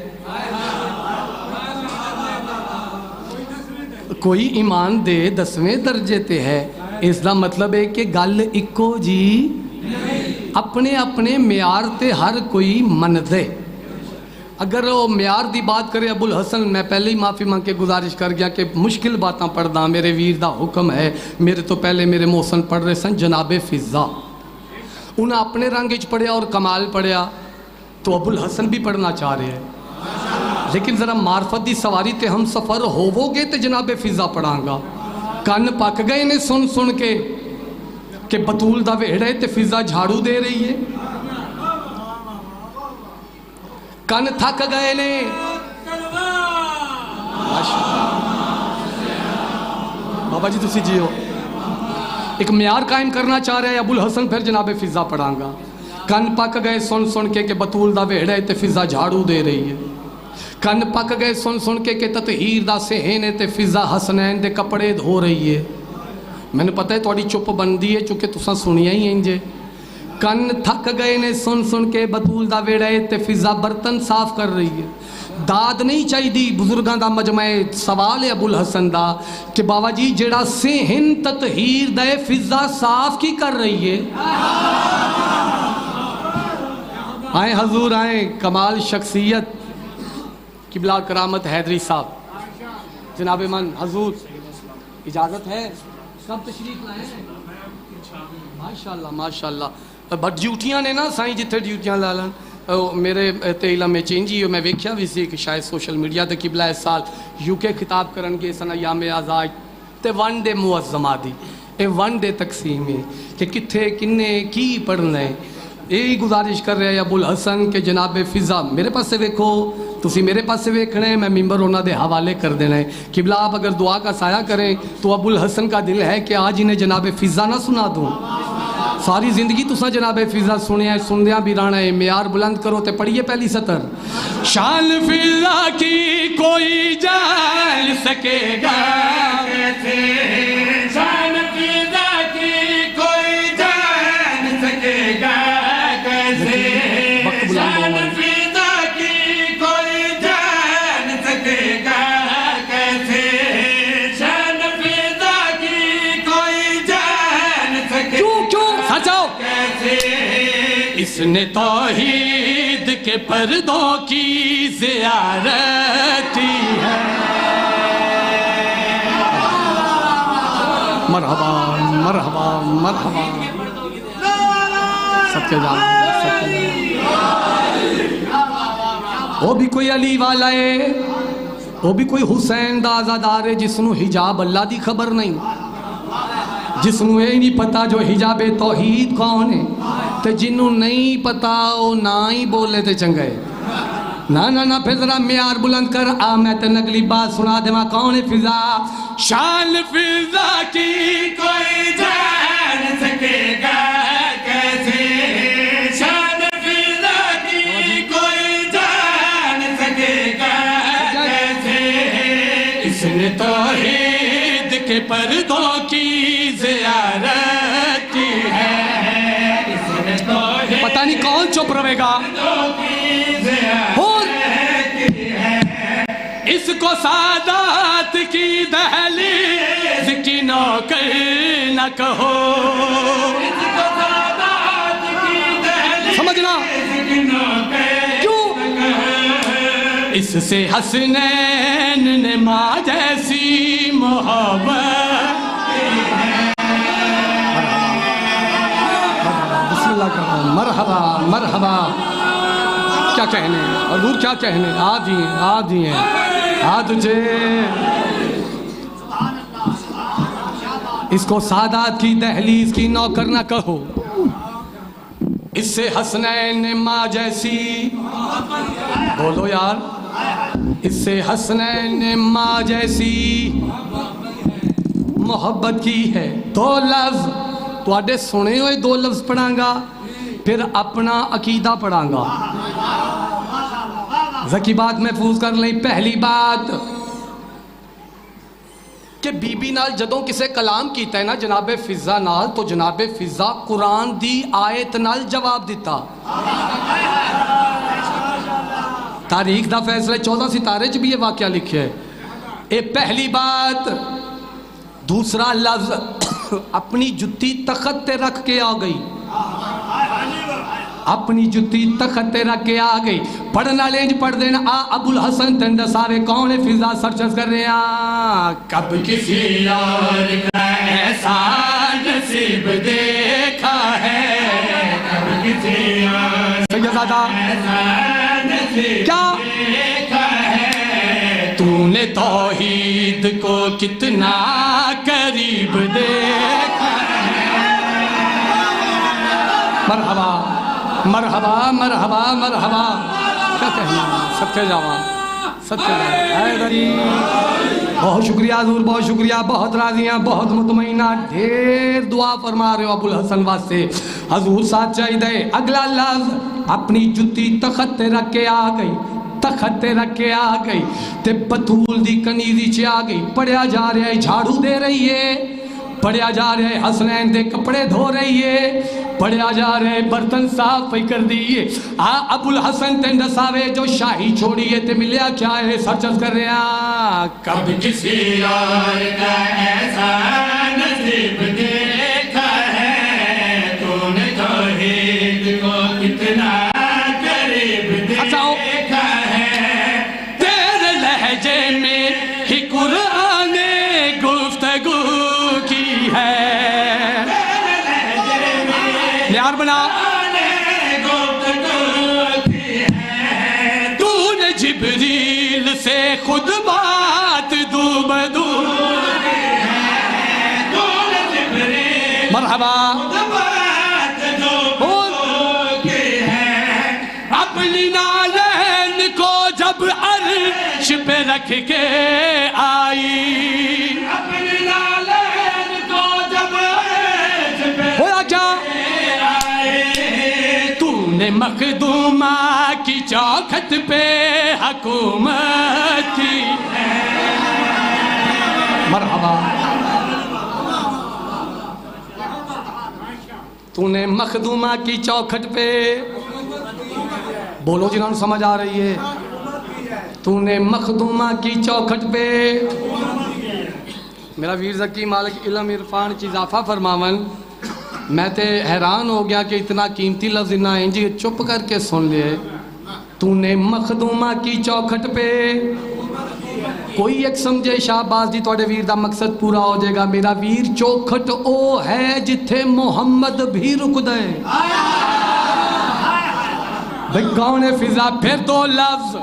کوئی ایمان دے 10ویں درجے تے ہے اس دا مطلب ہے کہ گل اکو جی اپنے اپنے معیار تے ہر کوئی من دے اگر وہ معیار دی بات کرے ابو الحسن میں پہلے ہی معافی مانگ کے گزارش کر گیا کہ مشکل باتاں پڑھدا میرے ویر دا حکم ہے میرے تو پہلے میرے محسن پڑھ رہے سن جناب فضا انہاں اپنے رنگ اچ پڑھیا اور کمال پڑھیا تو ابو الحسن بھی پڑھنا چاہ رہے ہیں لیکن ذرا معرفت دی سواری تے ہم سفر ہوو گے تے جناب فضا پڑھاں گا کن پک گئے نے سن کے کہ بطول دا ویڑے تے فضا جھاڑو دے رہی ہے کن تھک گئے نے بابا جی تسی جیو ایک معیار قائم کرنا چاہ رہے ہیں ابو الحسن پھر جناب فضا پڑھاں گا کن پک گئے سن کے کہ بطول دا ویڑے تے فضا جھاڑو دے رہی ہے کن پک گئے سن سن کے کہ تطہیر دا سہینے تے فضا حسنین دے کپڑے دھو رہی ہے. میں نے پتہ ہے توڑی چپ بندی ہے چونکہ تساں سنیا ہی انجے. کن تھک گئے نے سن سن کے بطول دا ویڑے تے فضا برتن صاف کر رہی ہے. داد نہیں چاہی دی بزرگاں دا مجمع سوال ہے ابو الحسن دا کہ بابا جی جڑا سہن تطہیر دے فضا صاف کی کر رہی ہے. آئیں حضور آئیں کمال شخصیت قبلہ کرامت حیدری صاحب جناب من حضور اجازت ہے سب تشریف لائیں ماشاءاللہ ماشاءاللہ بٹ ڈیوٹیاں نے نا سائیں جتھے ڈیوٹیاں لالن میرے تے علم میں چینجی ہو میں ویکھیا بھی سی کہ شاید سوشل میڈیا تے قبلہ اس سال یو کے خطاب کرن گے سن ایام آزاد تے ون ڈے معظمہ دی اے ون ڈے تقسیم ہے کہ کتھے کنے کی پڑھنا ہے. یہی گزارش کر رہے ہیں ابو الحسن کہ جناب فضا میرے پاس سے ویکھو تسی میرے پاس سے ویکھنے میں ممبر ہونا دے حوالے کر دینا ہے. قبلہ آپ اگر دعا کا سایہ کریں تو ابو الحسن کا دل ہے کہ آج انہیں جناب فضا نہ سنا دوں. ساری زندگی تسا جناب فضا سنے ہیں سندیاں بھی رانا ہے. معیار بلند کرو تے پڑھیے پہلی سطر. شان فضا کی کوئی جان سکے گا کیسے, شان فضا کی کوئی جان سکے گا کیسے, شان فضا کی کوئی جان سکے گا کیسے, شان فضا کی کوئی جان سکے گا کیسے, اس نے توحید کے پردوں کی زیارت کی ہے. مرحبا مرحبا مرحبا سب کے جانا وہ بھی کوئی علی والا ہے وہ بھی کوئی حسین دا آزادار ہے جس نو حجاب اللہ دی خبر نہیں, جس نو یہ نہیں پتا جو حجاب توحید کون ہے تے جنوں نہیں پتا وہ نہ ہی بولے تے چنگے. نا پھر ذرا معیار بلند کر آ میں تے نگلی بات سنا دے ماں کون ہے فضا. شان فضا کی کوئی جان سکے گا کیسے, شان فضا کی کوئی جان سکے گا کیسے, اس نے توحید کے پردوں کی زیارت کی ہے. پتہ نہیں کون چپ رہے گا اس کو سعادت کی دہلیز کی نوکر نہ کہو, سمجھنا کیوں اس سے حسنین نے ماں جیسی محبت. بسم اللہ کرتا ہوں. مرحبا مرحبا کیا کہنے حضور کیا کہنے آ دیئے آ تجھے اس کو سعادت کی دہلیز کی نوکر نہ کہو, اس سے حسنین نے ماں جیسی, بولو یار, اس سے حسنین نے ماں جیسی محبت کی ہے. دو لفظ تو سنے ہوئے دو لفظ پڑھاں گا پھر اپنا عقیدہ پڑھاں گا. ذکی بات محفوظ کر لیں. پہلی بات کہ بی بی نال جدوں کسے کلام کیتا ہے نا جناب فضا نال تو جناب فضا قرآن دی آیت نال جواب دیتا. تاریخ دا فیصلہ 14 ستارے چ بھی یہ واقعہ لکھے ہے. اے پہلی بات. دوسرا لفظ اپنی جتی تخت تے رکھ کے آ گئی, اپنی جتی تخت تے رکھ کے آ گئی. پڑھنا لینج پڑھ دینا آ ابو الحسن تندہ سارے کون فضا سرچس کر رہے ہیں. کب کسی اور کا ایسا نصیب دیکھا ہے, کب کسی اور کا ایسا نصیب دیکھا ہے, تو نے توحید کو کتنا قریب دیکھا ہے. مرحبا مرحبا مرحبا مرحبا کیا کہنا سب کے جاواں سب کے جاواں. حیدری بہت شکریہ حضور بہت شکریہ, بہت راضیاں بہت مطمئنہ, ڈھیر دعا فرما رہے ہو ابو الحسن واسطے. حضور ساتھ چاہی دے. اگلا لفظ اپنی جتی تخت رکھ کے آ گئی. تخت تے رکھ کے آ گئی تے بطول دی کنیزی چ آ گئی پڑھیا جا رہا ہے جھاڑو دے رہی ہے پڑھیا جا رہا ہے حسنین دے کپڑے دھو رہی ہے پڑھیا جا رہا ہے برتن صاف پہ کر دیئے ابو الحسن تے نساوے جو شاہی چھوڑی ہے تے ملیا کیا ہے سرچز کر رہے ہیں کب کسی اور کا ایسا نصیب دیکھا ہے تو نے توحید کو کتنا قریب دیکھا ہے تیرے لہجے میں ہی قرآن نے گفتگو کی ہے نیار بنا تو نے جبریل سے خود بات دو بدو مرحبا اپنی نالین کو جب عرش پہ رکھ کے آئی اپنی نالین کو جب عرش پہ ہوا کیا آئے تو نے مخدومہ کی چوکھٹ پہ حکومت کی مرحبا تو نے مخدومہ کی چوکھٹ پہ بولو جنہوں نے سمجھ آ رہی ہے تو نے مخدومہ کی چوکھٹ پہ میرا ویر ذکی مالک علم عرفان چیز اضافہ فرماون میں تے حیران ہو گیا کہ اتنا قیمتی لفظ نہ ہیں جی چپ کر کے سن لے تو نے مخدومہ کی چوکھٹ پہ کوئی ایک سمجھے شہباز جی توڑے ویر دا مقصد پورا ہو جائے گا میرا ویر چوکھٹ او ہے جتھے محمد بھی رک دے بھئی کون ہے فضا پھر دو لفظ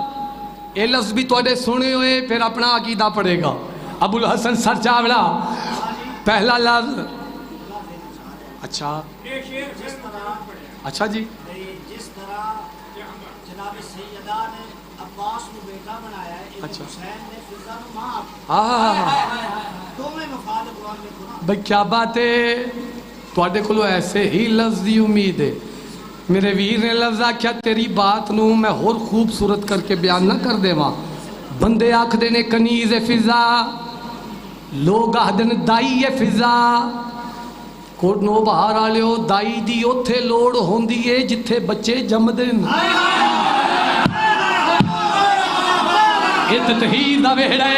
اے لفظ بھی توڑے سنے ہوئے پھر اپنا عقیدہ پڑے گا ابو الحسن سر چاوڑا پہلا لفظ اچھا اچھا جی جس طرح جناب سیدہ نے عباس کو بیٹا بنایا ہے اچھا حسین نے فضا کو ماں دو میں مفاد قرآن میں کھنا بھئی کیا بات ہے توڑے کلو ایسے ہی لفظ دی امید ہے میرے ویر نے لفظہ کیا تیری بات نو میں اور خوبصورت کر کے بیان نہ کر دے وہاں بندے آکھ دینے کنیز فضا لوگ آکھ دینے دائی فضا کوٹ نو بہار آلے ہو دائی دی اتھے لوڑ ہوندی ہے جتھے بچے جم دن اتتہی دا ویڑے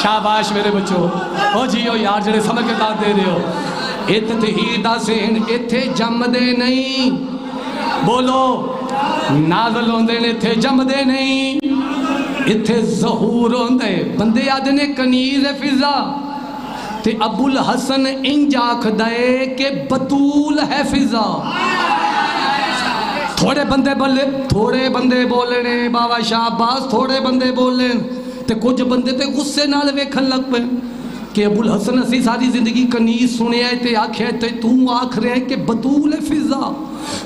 شاباش میرے بچوں او جیو یار جڑے سمجھ کے داد دے رہے ہو اتتہی دا سین اتھے جم دے نہیں بولو نازل ہوندے نے اتھے جم دے نہیں اتھے ظہور ہوندے بندے آدھنے کنیز فضا تے ابو الحسن انج آکھ دے کہ بطول ہے فضا تھوڑے بندے بولنے بابا شاہ عباس تھوڑے بندے بولنے تے کچھ بندے تے غصے نال ویکھن لگ پے کہ ابو الحسن اسی ساری زندگی کنیز سنے آئے تے آکھے تے تو آکھ رہے ہیں کہ بطول فضا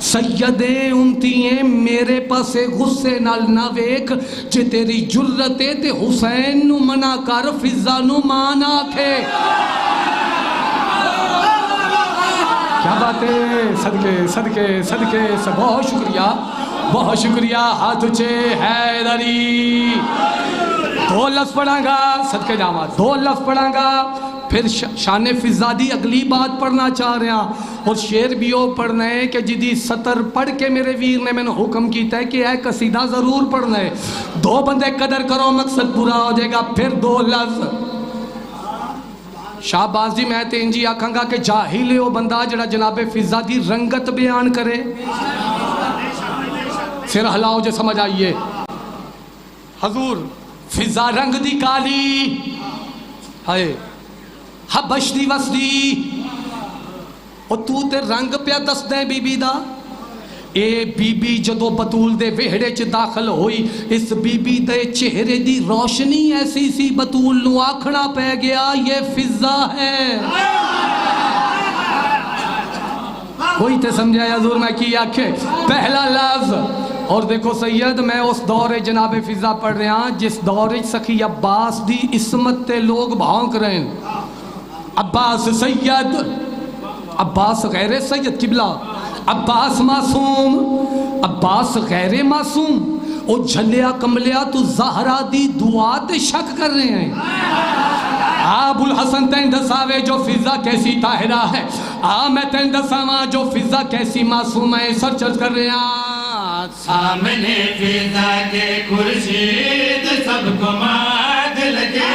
سیدیں امتییں میرے پاسے غصے نال نہ ویکھ جے تیری جرتے تے حسین نو منع کر فضا نو مان آکھے کیا بات ہے صدقے بہت شکریہ ہاتھ اچھے حیدری دو لفظ پڑھاں گا صدقے جامعہ دو لفظ پڑھاں گا پھر شان فضا دی اگلی بات پڑھنا چاہ رہے ہیں اور شعر بھی وہ پڑھنا ہے کہ جدی سطر پڑھ کے میرے ویر نے میں نے حکم کیتا ہے کہ اے قصیدہ ضرور پڑھنا ہے دو بندے قدر کرو مقصد پورا ہو جائے گا پھر دو لفظ شہباز جی میں تے انجی آکھاں گا کہ جاہل ہو بندہ جڑا جناب فضا دی رنگت بیان کرے سر ہلاؤ جو سمجھ آئیے حضور فضا رنگ دی کالی ہائے حبش دی وسدی اور تو تے رنگ پیا دس دیں بی بی دا اے بی بی جدو بطول دے وہڑے چ داخل ہوئی اس بی بی دے چہرے دی روشنی ایسی سی بطول نو آکھنا پہ گیا یہ فضا ہے کوئی تے سمجھا یا حضور میں کی آکھے پہلا لفظ اور دیکھو سید میں اس دور جناب فضا پڑھ رہے ہیں جس دور سخی عباس دی اسمت تے لوگ بھونک رہے ہیں عباس سید عباس غیر سید قبلہ عباس معصوم عباس غیر معصوم او جھلیا کملیا تو زہرا دی دعا تے شک کر رہے ہیں ابو الحسن تین دساوے جو فضا کیسی طاہرہ ہے میں تین دساواں جو فضا کیسی معصوم ہے سر چرچ کر رہے ہیں سامنے فضا کے خورشید سب کو ماد لگے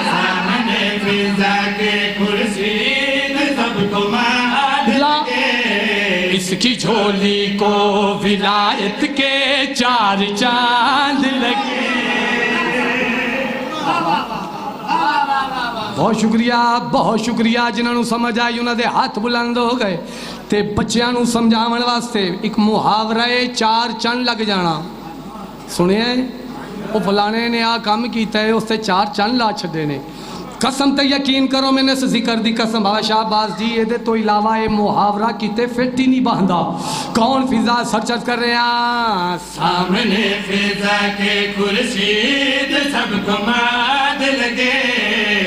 سامنے فضا کے خورشید سب کو ماد لگے اس کی جھولی کو ولایت کے 4 چاند لگے بہت شکریہ جنہوں نے سمجھ آئی انہوں نے ہاتھ بلند ہو گئے تے بچیاں نو سمجھاون واسطے ایک محاورہ 4 چند لگ جانا سنیں وہ فلانے نے کام کیتا ہے اس سے 4 چند لا چھڑے نے قسم تے یقین کرو میں نے ذکر دی قسم بابا شاہ باز جی یہ دے تو علاوہ یہ محاورہ کیتے فٹ ہی نہیں باندھا کون فضا سرچرچ کر رہے ہیں سامنے فضا کے خورشید سب کو ماد لگے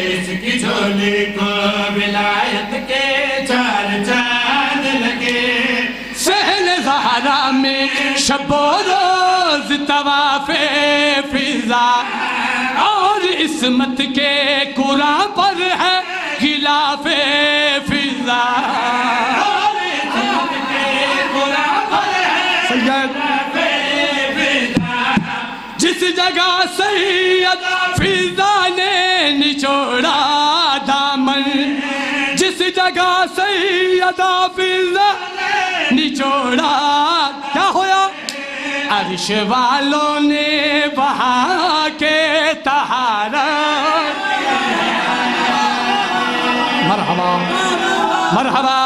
اس کی جھولی کو ولایت کے 4 چاند لگے صحن زہرا میں شب و روز طواف فضا اور عصمت کے قرآن پر ہے غلاف فضا اور عصمت کے قرآن پر ہے غلاف فضا جس جگہ سید فضا نے نچوڑا دامن جس جگہ سیدہ فضا نچوڑا کیا ہویا عرش والوں نے بہا کے طہارت مرحبا مرحبا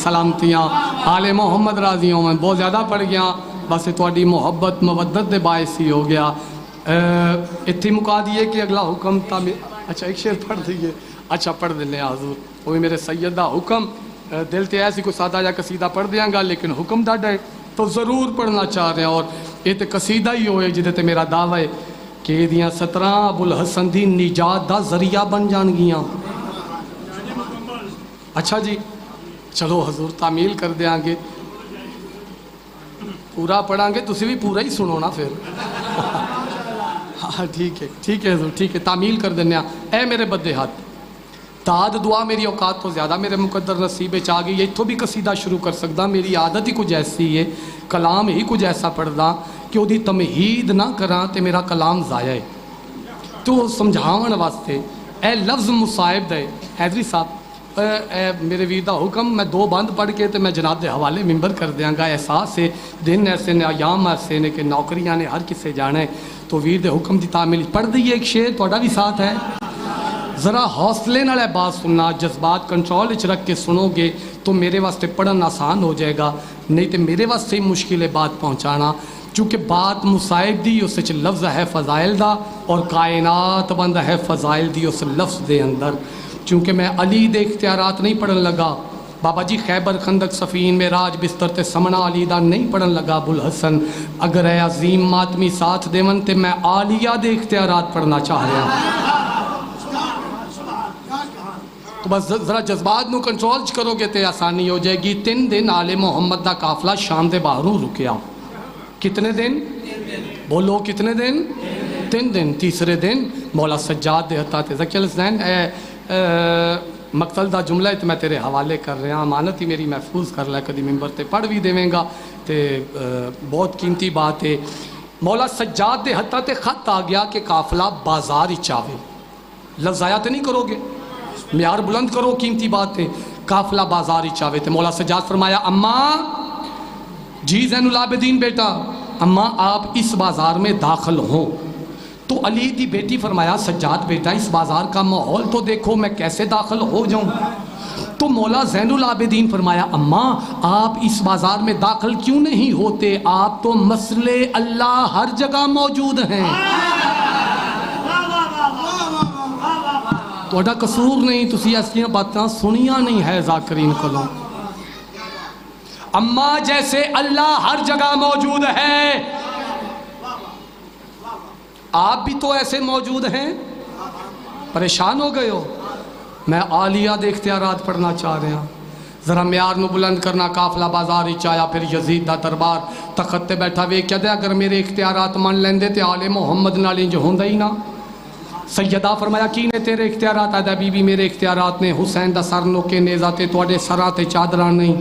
سلامتیاں آل محمد راضیوں میں بہت زیادہ پڑھ گیا بس تھوڑی محبت مودت دے باعث ہی ہو گیا اتھی مکا دیئے کہ اگلا حکم تھا اچھا ایک شعر پڑھ دیئے اچھا پڑھ دلیں حضور وہ بھی میرے سیدہ حکم دل تے ایسی کوئی سادہ جا قصیدہ پڑھ دیاں گا لیکن حکم دا ڈے تو ضرور پڑھنا چاہ رہے ہیں اور یہ تے قصیدہ ہی ہوئے جدے تے میرا دعوی ہے کہ دیاں 17 ابو الحسن دی نجات دا ذریعہ بن جان گیاں اچھا جی چلو حضور تعمیل کر دیاں گے پورا پڑھاں گے تسی بھی پورا ہی سنو نا پھر ٹھیک ہے حضور ٹھیک ہے تعمیل کر دینے اے میرے بدے ہاتھ داد دعا میری اوقات تو زیادہ میرے مقدر نصیب چاہ گئی یہ تو بھی قصیدہ شروع کر سکتا میری عادت ہی کچھ ایسی ہے کلام ہی کچھ ایسا پڑھدا کہ وہ دی تمہید نہ کراں تے میرا کلام ضائع ہے تو سمجھاون واسطے اے لفظ مصائب دے حیدری صاحب اے میرے ویر دا حکم میں 2 بند پڑھ کے تے میں جناب دے حوالے ممبر کر دیاں گا احساس ہے دن ایسے نے ایام ایسے نے کہ نوکریاں نے ہر کسے جانا ہے تو ویر دے حکم دی تعمیل پڑھ دیئے ایک شعر تھوڑا بھی ساتھ ہے ذرا حوصلے نال بات سننا جذبات کنٹرول اچ رکھ کے سنو گے تو میرے واسطے پڑھنا آسان ہو جائے گا نہیں تو میرے واسطے ہی مشکل ہے بات پہنچانا چونکہ بات مصائب دی اس وچ لفظ ہے فضائل دا اور کائنات بند ہے فضائل دی اس لفظ دے اندر چونکہ میں علی دے اختیارات نہیں پڑھن لگا بابا جی خیبر خندق صفین میں راج بستر تے سمنا علی دا نہیں پڑھن لگا ابو الحسن اگر اے عظیم ماتمی ساتھ دیون تے میں عالیہ دے اختیارات پڑھنا چاہ رہا ہوں تو بس ذرا جذبات نو کنٹرول کرو گے تے آسانی ہو جائے گی 3 دن آل محمد دا قافلہ شام دے باہروں رکیا کتنے دن بولو کتنے دن 3 دن تیسرے دن مولا سجاد دے حتا تے ذکر الزین مقتل دا جملہ ہے تو میں تیرے حوالے کر رہا ہوں امانت ہی میری محفوظ کر لے کدی ممبر تے پڑھ بھی دیویں گا تے بہت قیمتی بات ہے مولا سجاد دے حتا تے خط آ گیا کہ قافلہ بازار ہی چاہے لفظ آیا تے نہیں کرو گے معیار بلند کرو قیمتی بات ہے قافلہ بازار ہی چاہے تھے مولا سجاد فرمایا اماں جی زین العابدین بیٹا اماں آپ اس بازار میں داخل ہوں تو علی دی بیٹی فرمایا سجاد بیٹا اس بازار کا ماحول تو دیکھو میں کیسے داخل ہو جاؤں تو مولا زین العابدین فرمایا اماں آپ اس بازار میں داخل کیوں نہیں ہوتے آپ تو مسئلے اللہ ہر جگہ موجود ہیں توڑا قصور نہیں تسی ایسیاں باتاں سنیاں نہیں ہے ذاکرین کلوں اماں جیسے اللہ ہر جگہ موجود ہے آپ بھی تو ایسے موجود ہیں پریشان ہو گئے ہو میں عالیہ دے اختیارات پڑھنا چاہ رہا ہوں ذرا معیار نو بلند کرنا، قافلہ بازار وچ آیا، پھر یزید دا دربار تخت تے بیٹھا ویکھیا تے اگر میرے اختیارات من لیندے تے آل محمد نال انج ہوندا ہی نہ۔ سیدہ فرمایا کی نے تیرے اختیارات؟ آدھا بی بی میرے اختیارات نے حسین دا سر نوکے نیزہ تے تواڈے سراں تے چادراں نہیں۔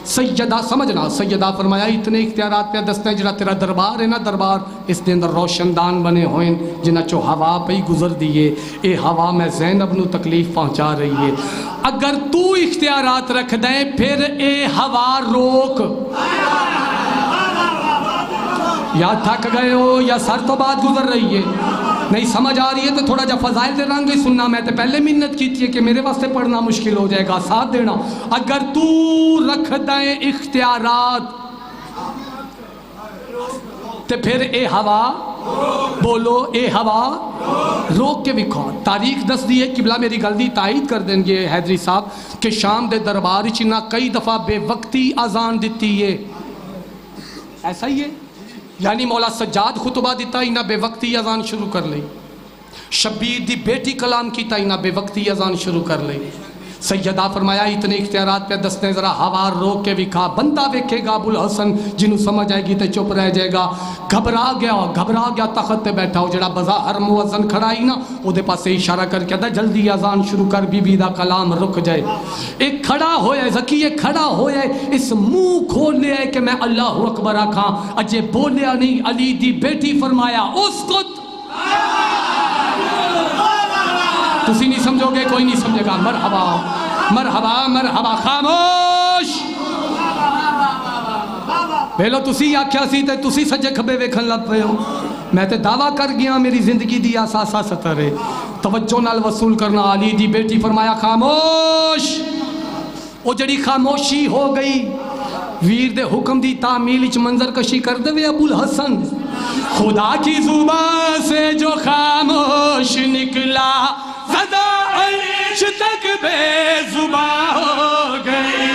سیدہ سمجھنا، سیدہ فرمایا اتنے اختیارات پہ دستے ہیں جڑا تیرا دربار ہے نا، دربار اس دے اندر روشن دان بنے ہوئے جنہ چو ہوا پہ گزر دیئے، اے ہوا میں زینب نو تکلیف پہنچا رہی ہے، اگر تو اختیارات رکھ دیں پھر اے ہوا روک۔ یا تھک گئے ہو یا سر تو بات گزر رہی ہے، نہیں سمجھ آ رہی ہے تو تھوڑا جا فضائل دے رنگ ہی سننا۔ میں تے پہلے منت کی تھی کہ میرے واسطے پڑھنا مشکل ہو جائے گا، ساتھ دینا۔ اگر تو رکھ دیں اختیارات تے پھر اے ہوا، بولو اے ہوا روک کے بکھو۔ تاریخ دس دی ہے، قبلہ میری غلطی تائید کر دیں گے حیدری صاحب کہ شام دے دربار چنا کئی دفعہ بے وقتی آزان دیتی ہے، ایسا ہی ہے، یعنی مولا سجاد خطبہ دیتا ہی نہ بے وقتی اذان شروع کر لئی، شبیر دی بیٹی کلام کیتا ہی نہ بے وقتی اذان شروع کر لئی۔ سیدہ فرمایا اتنے اختیارات پہ دستے ذرا ہوا روک کے وکھا، بندہ ویکھے گا ابو الحسن جنہوں سمجھ آئے گی تے چپ رہ جائے گا۔ گھبرا گیا تخت تے بیٹھا ہو، جڑا بظاہر مؤذن کھڑا ہی نا او دے پاسے اشارہ کر کے دا جلدی اذان شروع کر، بی بی دا کلام رک جائے۔ ایک کھڑا ہویا زکی، ایک کھڑا ہویا اس منہ کھول لیا ہے کہ میں اللہ اکبر آکھاں، اجے بولیا نہیں۔ علی دی بیٹی فرمایا اسکت، تسی نہیں سمجھو گے کوئی نہیں سمجھے گا۔ مرحبا مرحبا مرحبا، خاموش۔ پہلو تسی آکھیا سی تے تسی سجے کھبے ویکھن لگ پئے ہو، میں تے دعویٰ کر گیا میری زندگی دی آساسا سترے، توجہ نال وصول کرنا۔ علی دی بیٹی فرمایا خاموش۔ او جڑی خاموشی ہو گئی، ویر دے حکم دی تعمیل اچ منظر کشی کر دے ابو الحسن، خدا کی زبان سے جو خاموش نکلا، صدا عرش تک بے زباں ہو گئی۔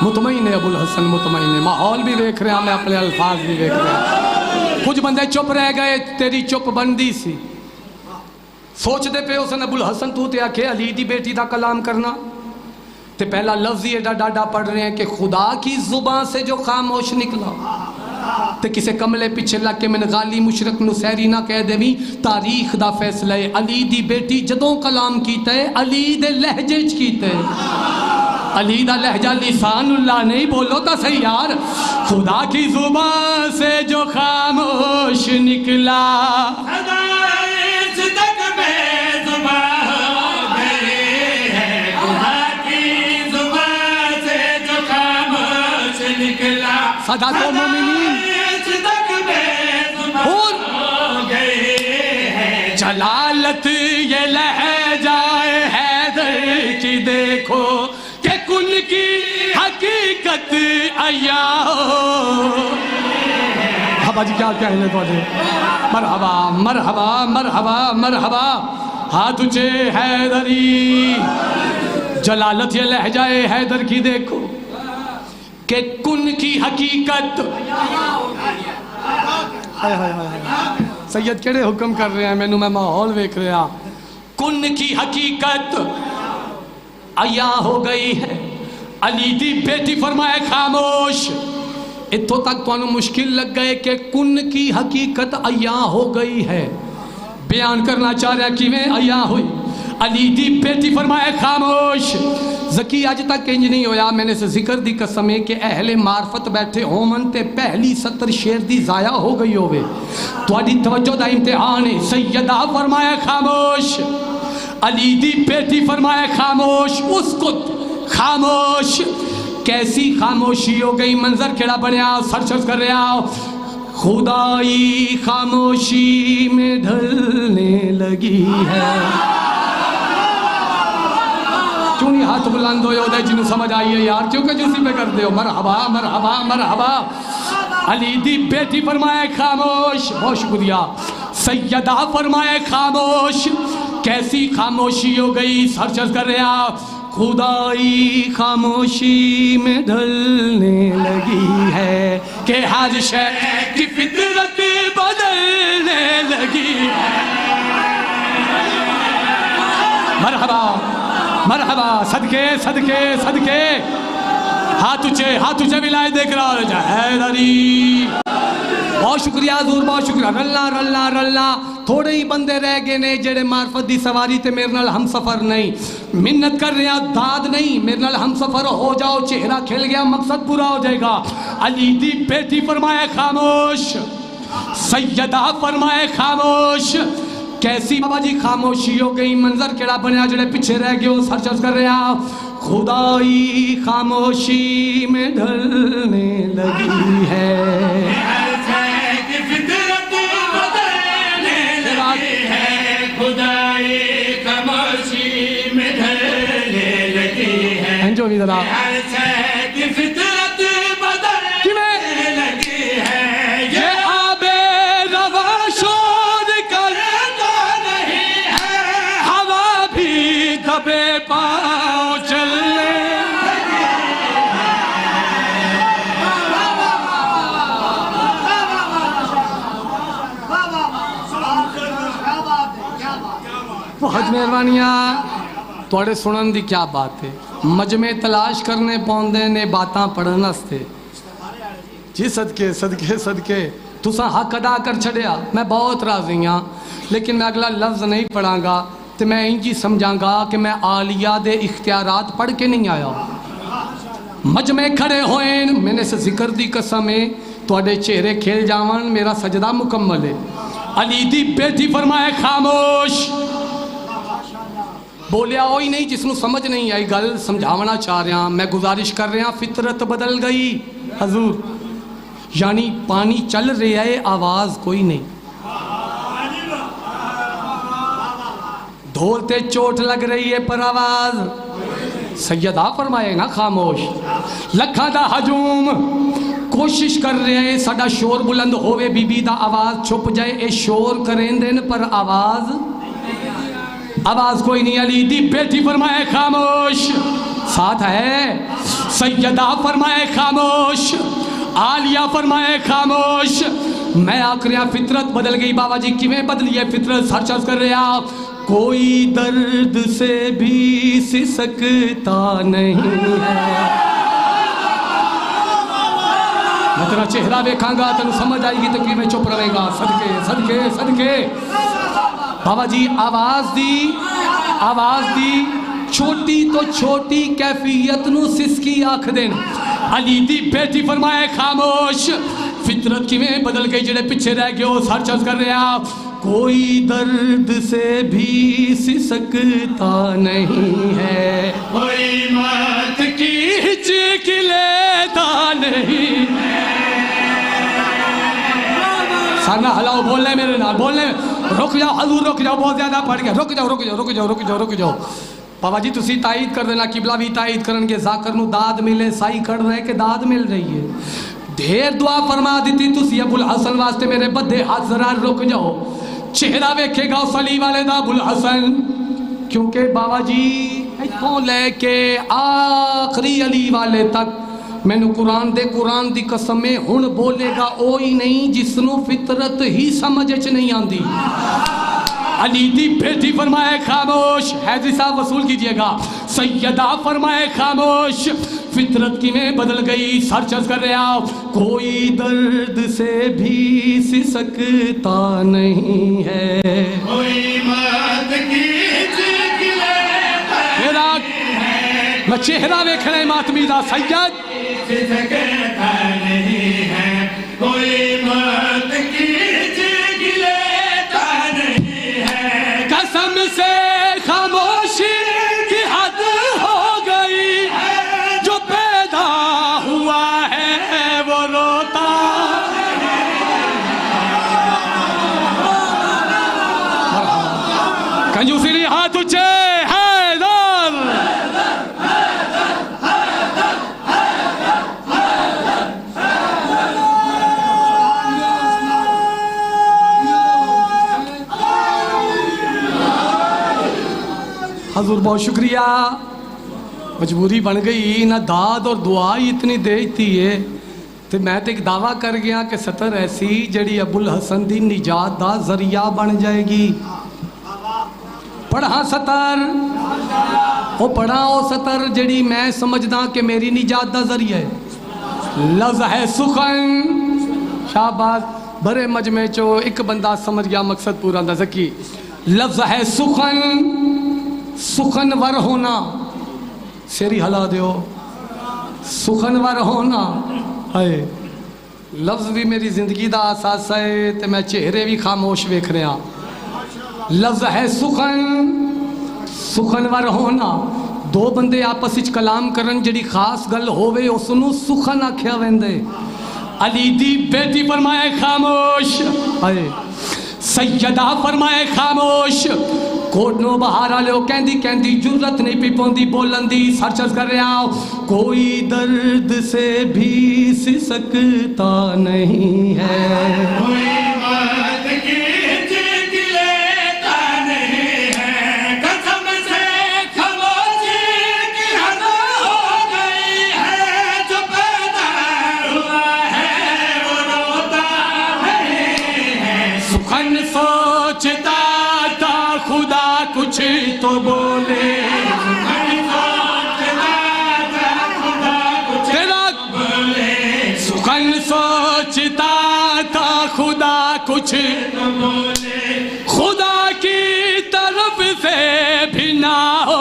مطمئن ہے ابو الحسن، مطمئن ہے، ماحول بھی دیکھ رہے ہیں، میں اپنے الفاظ بھی دیکھ رہے ہیں۔ کچھ بندے چپ رہ گئے، تیری چپ بندی سی، سوچ دے پہ حسن ابو الحسن تو تے آکھے علی دی بیٹی دا کلام کرنا تے پہلا لفظ یہ ڈاڈا پڑھ رہے ہیں کہ خدا کی زبان سے جو خاموش نکلا، تے کسے کملے پیچھے لگ کے من غالی مشرق نسیری نہ کہہ دے بھی تاریخ دا فیصلہ ہے۔ علی دی بیٹی جدوں کلام کیتا ہے علی دے لہجے چ کیتا ہے، علی دا لہجہ لسان اللہ نہیں، بولو تا صحیح یار۔ خدا کی زبان سے جو خاموش نکلا، صدا تو مومنین جلالت یہ لہجہ حیدر کی دیکھو کہ کن کی حقیقت عیاں ہو۔ بابا جی کیا کہنے والے، مرحبا مرحبا مرحبا مرحبا، ہاتھ اونچے حیدری، جلالت یہ لہجہ حیدر کی دیکھو کہ کن کی حقیقت۔ سید کیڑے حکم کر رہے ہیں مینوں، میں ماحول ویکھ رہا، کن کی حقیقت عیاں ہو گئی ہے۔ علی دی بیٹی فرمائے خاموش۔ اتھوں تک تو انہوں مشکل لگ گئے کہ کن کی حقیقت عیاں ہو گئی ہے، بیان کرنا چاہ رہا کہ میں عیاں ہوئی۔ علی دی بیٹی فرمائے خاموش۔ زکی آج تک انج نہیں ہویا، میں نے سے ذکر دی قسم ہے کہ اہل معرفت بیٹھے ہومن تے پہلی 70 شیر دی ضائع ہو گئی ہوئے، تو آدھی توجہ دا امتحان ہے۔ سیدہ فرمائے خاموش، علی دی بیٹی فرمائے خاموش، اسکت، خاموش۔ کیسی خاموشی ہو گئی، منظر کھڑا بنیا، سرچرز کر رہا، خدائی خاموشی میں ڈھلنے لگی ہے۔ کیوں نہیں ہاتھ بلند ہوئے ہوتے جنہوں سمجھ آئیے یار، کیونکہ جوسی پہ کر دے ہو، مرحبا مرحبا مرحبا۔ علی دی بیٹی فرمائے خاموش، بہت شکریہ۔ سیدہ فرمائے خاموش، کیسی خاموشی ہو گئی، سرچرز کر رہا، خدائی خاموشی میں ڈھلنے لگی ہے کہ ہر شے کی فطرت بدلنے لگی مرحبا مرحبا صدقے صدقے صدقے ہاتھ اونچے ملائے دیکھ رہا ہو جا حیدری بہت شکریہ حضور بہت شکریہ رلنا رلنا رلنا تھوڑے ہی بندے رہ گئے نے جڑے معرفت دی سواری تے میرے نال ہم سفر نہیں منت کر رہے ہیں داد نہیں میرے نال ہم سفر ہو جاؤ چہرہ کھل گیا مقصد پورا ہو جائے گا علی دی بیٹی فرمائے خاموش سیدہ فرمائے خاموش کیسی بابا جی خاموشی ہو گئی منظر کیڑا بنیا جڑے پیچھے رہ گئے ہو سر چرچ کر رہے ہیں خدائی خاموشی میں ڈھلنے لگی ہے خدائی خاموشی میں ڈھلنے لگی ہے انجو بھی ذرا بہت مہربانیاں توڑے سنن دی کیا بات ہے مجمع تلاش کرنے پوندے نے باتاں پڑھن واسطے جی صدقے صدقے صدقے تساں حق ادا کر چھڑیا میں بہت راضی ہاں لیکن میں اگلا لفظ نہیں پڑھاں گا تو میں انجی سمجھاں گا کہ میں عالیہ دے اختیارات پڑھ کے نہیں آیا مجمع کھڑے ہوئے میں نے سے ذکر دی قسم ہے توڑے چہرے کھیل جاون میرا سجدہ مکمل ہے علی دی بیٹی فرمائے خاموش بولیا ہوئی نہیں جس نو سمجھ نہیں آئی گل سمجھاونا چاہ رہا میں گزارش کر رہا فطرت بدل گئی حضور یعنی پانی چل رہا ہے آواز کوئی نہیں دھولتے چوٹ لگ رہی ہے پر آواز سیدہ فرمائے نا خاموش لکھا دا ہجوم کوشش کر رہے ہیں ساڑا شور بلند ہوئے بی بی دا آواز چھپ جائے اے شور کریں دین پر آواز کوئی نہیں علی دی بیٹی فرمائے خاموش ساتھ ہے سیدہ فرمائے خاموش عالیہ فرمائے خاموش میں آکریا فطرت بدل گئی بابا جی کیویں بدلی ہے فطرت سر چاس کر رہا کوئی درد سے بھی سسکتا نہیں ہے میں تیرا چہرہ دیکھاں گا تنو سمجھ آئے گی تو کیویں چپ رہے گا صدقے صدقے صدقے بابا جی آواز دی چھوٹی تو چھوٹی کیفیت نو سسکی آنکھ دین علی دی بیٹی فرمائے خاموش فطرت کی میں بدل گئی جڑے پیچھے رہ گئے ہو سر چس کر رہے آپ کوئی درد سے بھی سسکتا نہیں ہے کوئی مات کی ہچک لیتا نہیں سارنا ہلاؤ بولنے میرے نال بولنے رک جاؤ حضور رک جاؤ بہت زیادہ پڑھ گیا رک جاؤ رک جاؤ رک جاؤ رک جاؤ رک جاؤ بابا جی تسی تائید کر دینا قبلہ بھی تائید کرن کے ذاکر نو داد ملے سائی کر رہے کہ داد مل رہی ہے دھیر دعا فرما دیتی تسی ابو الحسن واسطے میرے بدے ہاتھ ذرا رک جاؤ چہرہ ویکھے گا سلی والے دا ابو الحسن کیونکہ بابا جی ایتھوں لے کے آخری علی والے تک میں نو قرآن دی قسمیں ہن بولے گا اوئی نہیں جس نو فطرت ہی سمجھے چ نہیں آندی علی دی بیٹی فرمائے خاموش حیدری صاحب وصول کیجئے گا سیدہ فرمائے خاموش فطرت کی میں بدل گئی سر چس کر رہا کوئی درد سے بھی سسکتا نہیں ہے کوئی مات کی ہچک لیتا میں چہرہ ویکھنے ماتمی دا سید سسکتا نہیں ہے کوئی مات کی ہچک لیتا نہیں ہے قسم سے خاموشی کی حد ہو گئی جو پیدا ہوا ہے وہ روتا کنجوسی نہیں ہاتھ اچھے حضور بہت شکریہ مجبوری بن گئی نہ داد اور دعا ہی اتنی دیتی ہے تو میں تو ایک دعویٰ کر گیا کہ سطر ایسی جڑی ابو الحسن دی نجات دا ذریعہ بن جائے گی. پڑھا سطر وہ پڑھا وہ سطر جڑی میں سمجھدا کہ میری نجات دا ذریعہ ہے. لفظ ہے سخن. شاباش بڑے مجمع چو ایک بندہ سمجھ گیا مقصد پورا دا ذکی. لفظ ہے سخن. سخن ور ہونا. سیری ہلا دیو. سخن ور ہونا ہے. لفظ بھی میری زندگی دا اساس ہے تے میں چہرے بھی خاموش ویکھ رہا. لفظ ہے سخن. سخن ور ہونا. دو بندے آپس وچ کلام کرن جڑی خاص گل ہووے اس نوں سخن آکھیا ویندے. علی دی بیٹی فرمائے خاموش ہے. سیدہ فرمائے خاموش. کوٹنوں بہارا لو کہندی جرت نہیں پی پوندی بولن دی. سرچز کر رہا کوئی درد سے بھی سکتا نہیں ہے. کوئی بات کی جیت لیتا نہیں ہے. قسم سے خاموشی کی حد ہو گئی ہے. جو پیدا ہوا ہے وہ روتا نہیں ہے. سخن سوچتا تھا خدا کچھ تو بولے. سخن سوچتا تھا خدا کچھ تو بولے. خدا کی طرف سے بھی نہ ہو.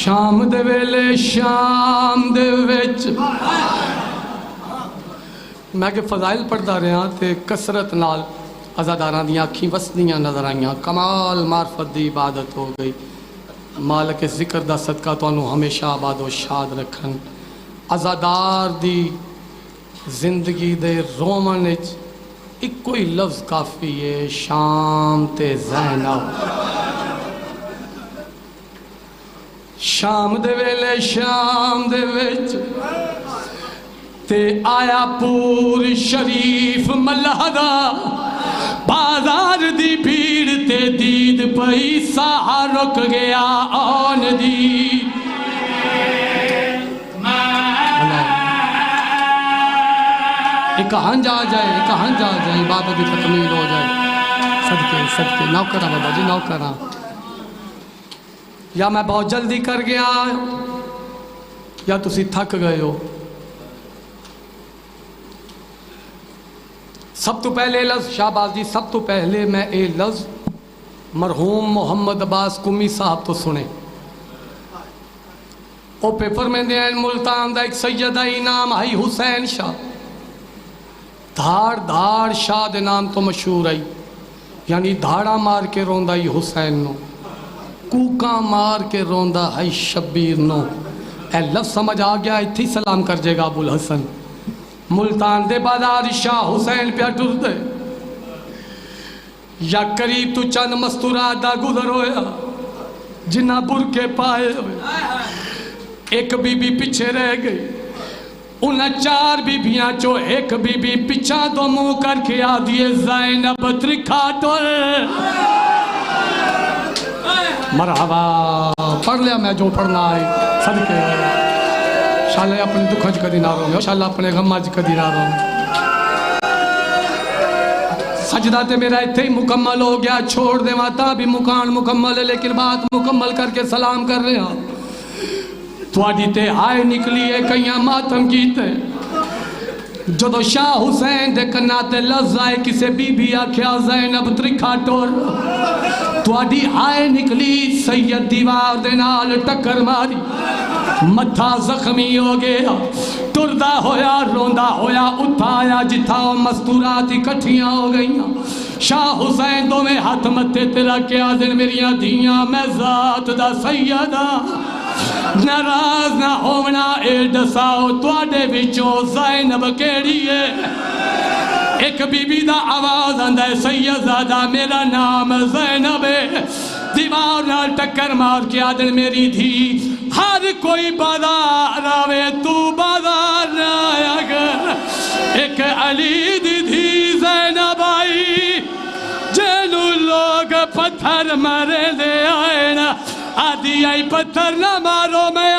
شام دے ویلے شام دے وچ میں کہ فضائل پڑھدا رہا تے کثرت نال عزاداراں دیاں اکھیں وسدیاں نظر آئیاں. کمال معرفت دی عبادت ہو گئی. مالک ذکر دا صدقہ تانوں ہمیشہ آباد و شاد رکھن. عزادار دی زندگی دے رومن وچ ایک کوئی لفظ کافی ہے. شام تے زینب. شام دے ویلے شام دے وچ تے آیا پور شریف ملہدا. بازار دی بھیڑ تے دید پئی ساہ رک گیا آن دی. ایک کہاں جا جائے عبادت بھی تکمیل ہو جائے. صدقے نوکرہ بابا جی نوکرہ. یا میں بہت جلدی کر گیا یا تسی تھک گئے ہو. سب تو پہلے لفظ شہباز جی سب تو پہلے میں اے لفظ مرحوم محمد عباس قمی صاحب تو سنے. او پیپر میں دے ملتان دا ایک سیدہ نام آئی حسین شاہ. دھاڑ شاہ دے نام تو مشہور آئی. یعنی دھاڑا مار کے روندہ ہی حسین نو. کوکاں مار کے روندہ ہے شبیر نو. اے لفظ سمجھ آ گیا اتھی سلام کر جے گا ابو الحسن. ملتان دے بازار شاہ حسین پہ ٹر دے. یا قریب تو چند مستورات دا گزر ہویا جنہ برکے پائے ہوئے. ایک بی بی پیچھے رہ گئی. انہیں 4 بیبیاں چو ایک بی بی پیچھا دو منہ کر کے آدھیے زینب ترکھا ٹول. مرحبا پڑھ لیا میں جو پڑھنا آئی. صدقے شاللہ اپنے دکھج کدی نہ رہوں گے. شاللہ اپنے غمج کدی نہ رہوں گے. سجدہ تے میرا اتھے ہی مکمل ہو گیا. چھوڑ دے ماتا بھی مکان مکمل ہے لیکن بات مکمل کر کے سلام کر رہے ہیں. تھوڑی تے آئے نکلی ہے کئیاں ماتم کیتے. جدو شاہ حسین دے کناتے لفظ آئے کسے بی بی آکھیا زینب ترکھا ٹور. تواڈی آئے نکلی سید دیوار دے نال ٹکر ماری. متھا زخمی ہو گیا. ٹردا ہویا روندا ہویا اٹھایا جتھا مستورات اکٹھیاں ہو گئیاں. شاہ حسین دو میں ہاتھ متے تیرا کیا دن میریاں دھیاں میں ذات دا سیدہ. ناراض نہ ہونا اے دساؤ تواڈے وچوں زینب کیڑی ہے. ایک بی بی دا آواز آندہ ہے سیدزادہ میرا نام زینب ہے دیوار نال ٹکر مار کے آدن میری دھی ہر کوئی بازار آوے تو بازار نہ آیا کر ایک علی دی دھی زینب آئی جنو لوگ پتھر مرے دے آئے نا آدھی آئی پتھر نہ مارو میں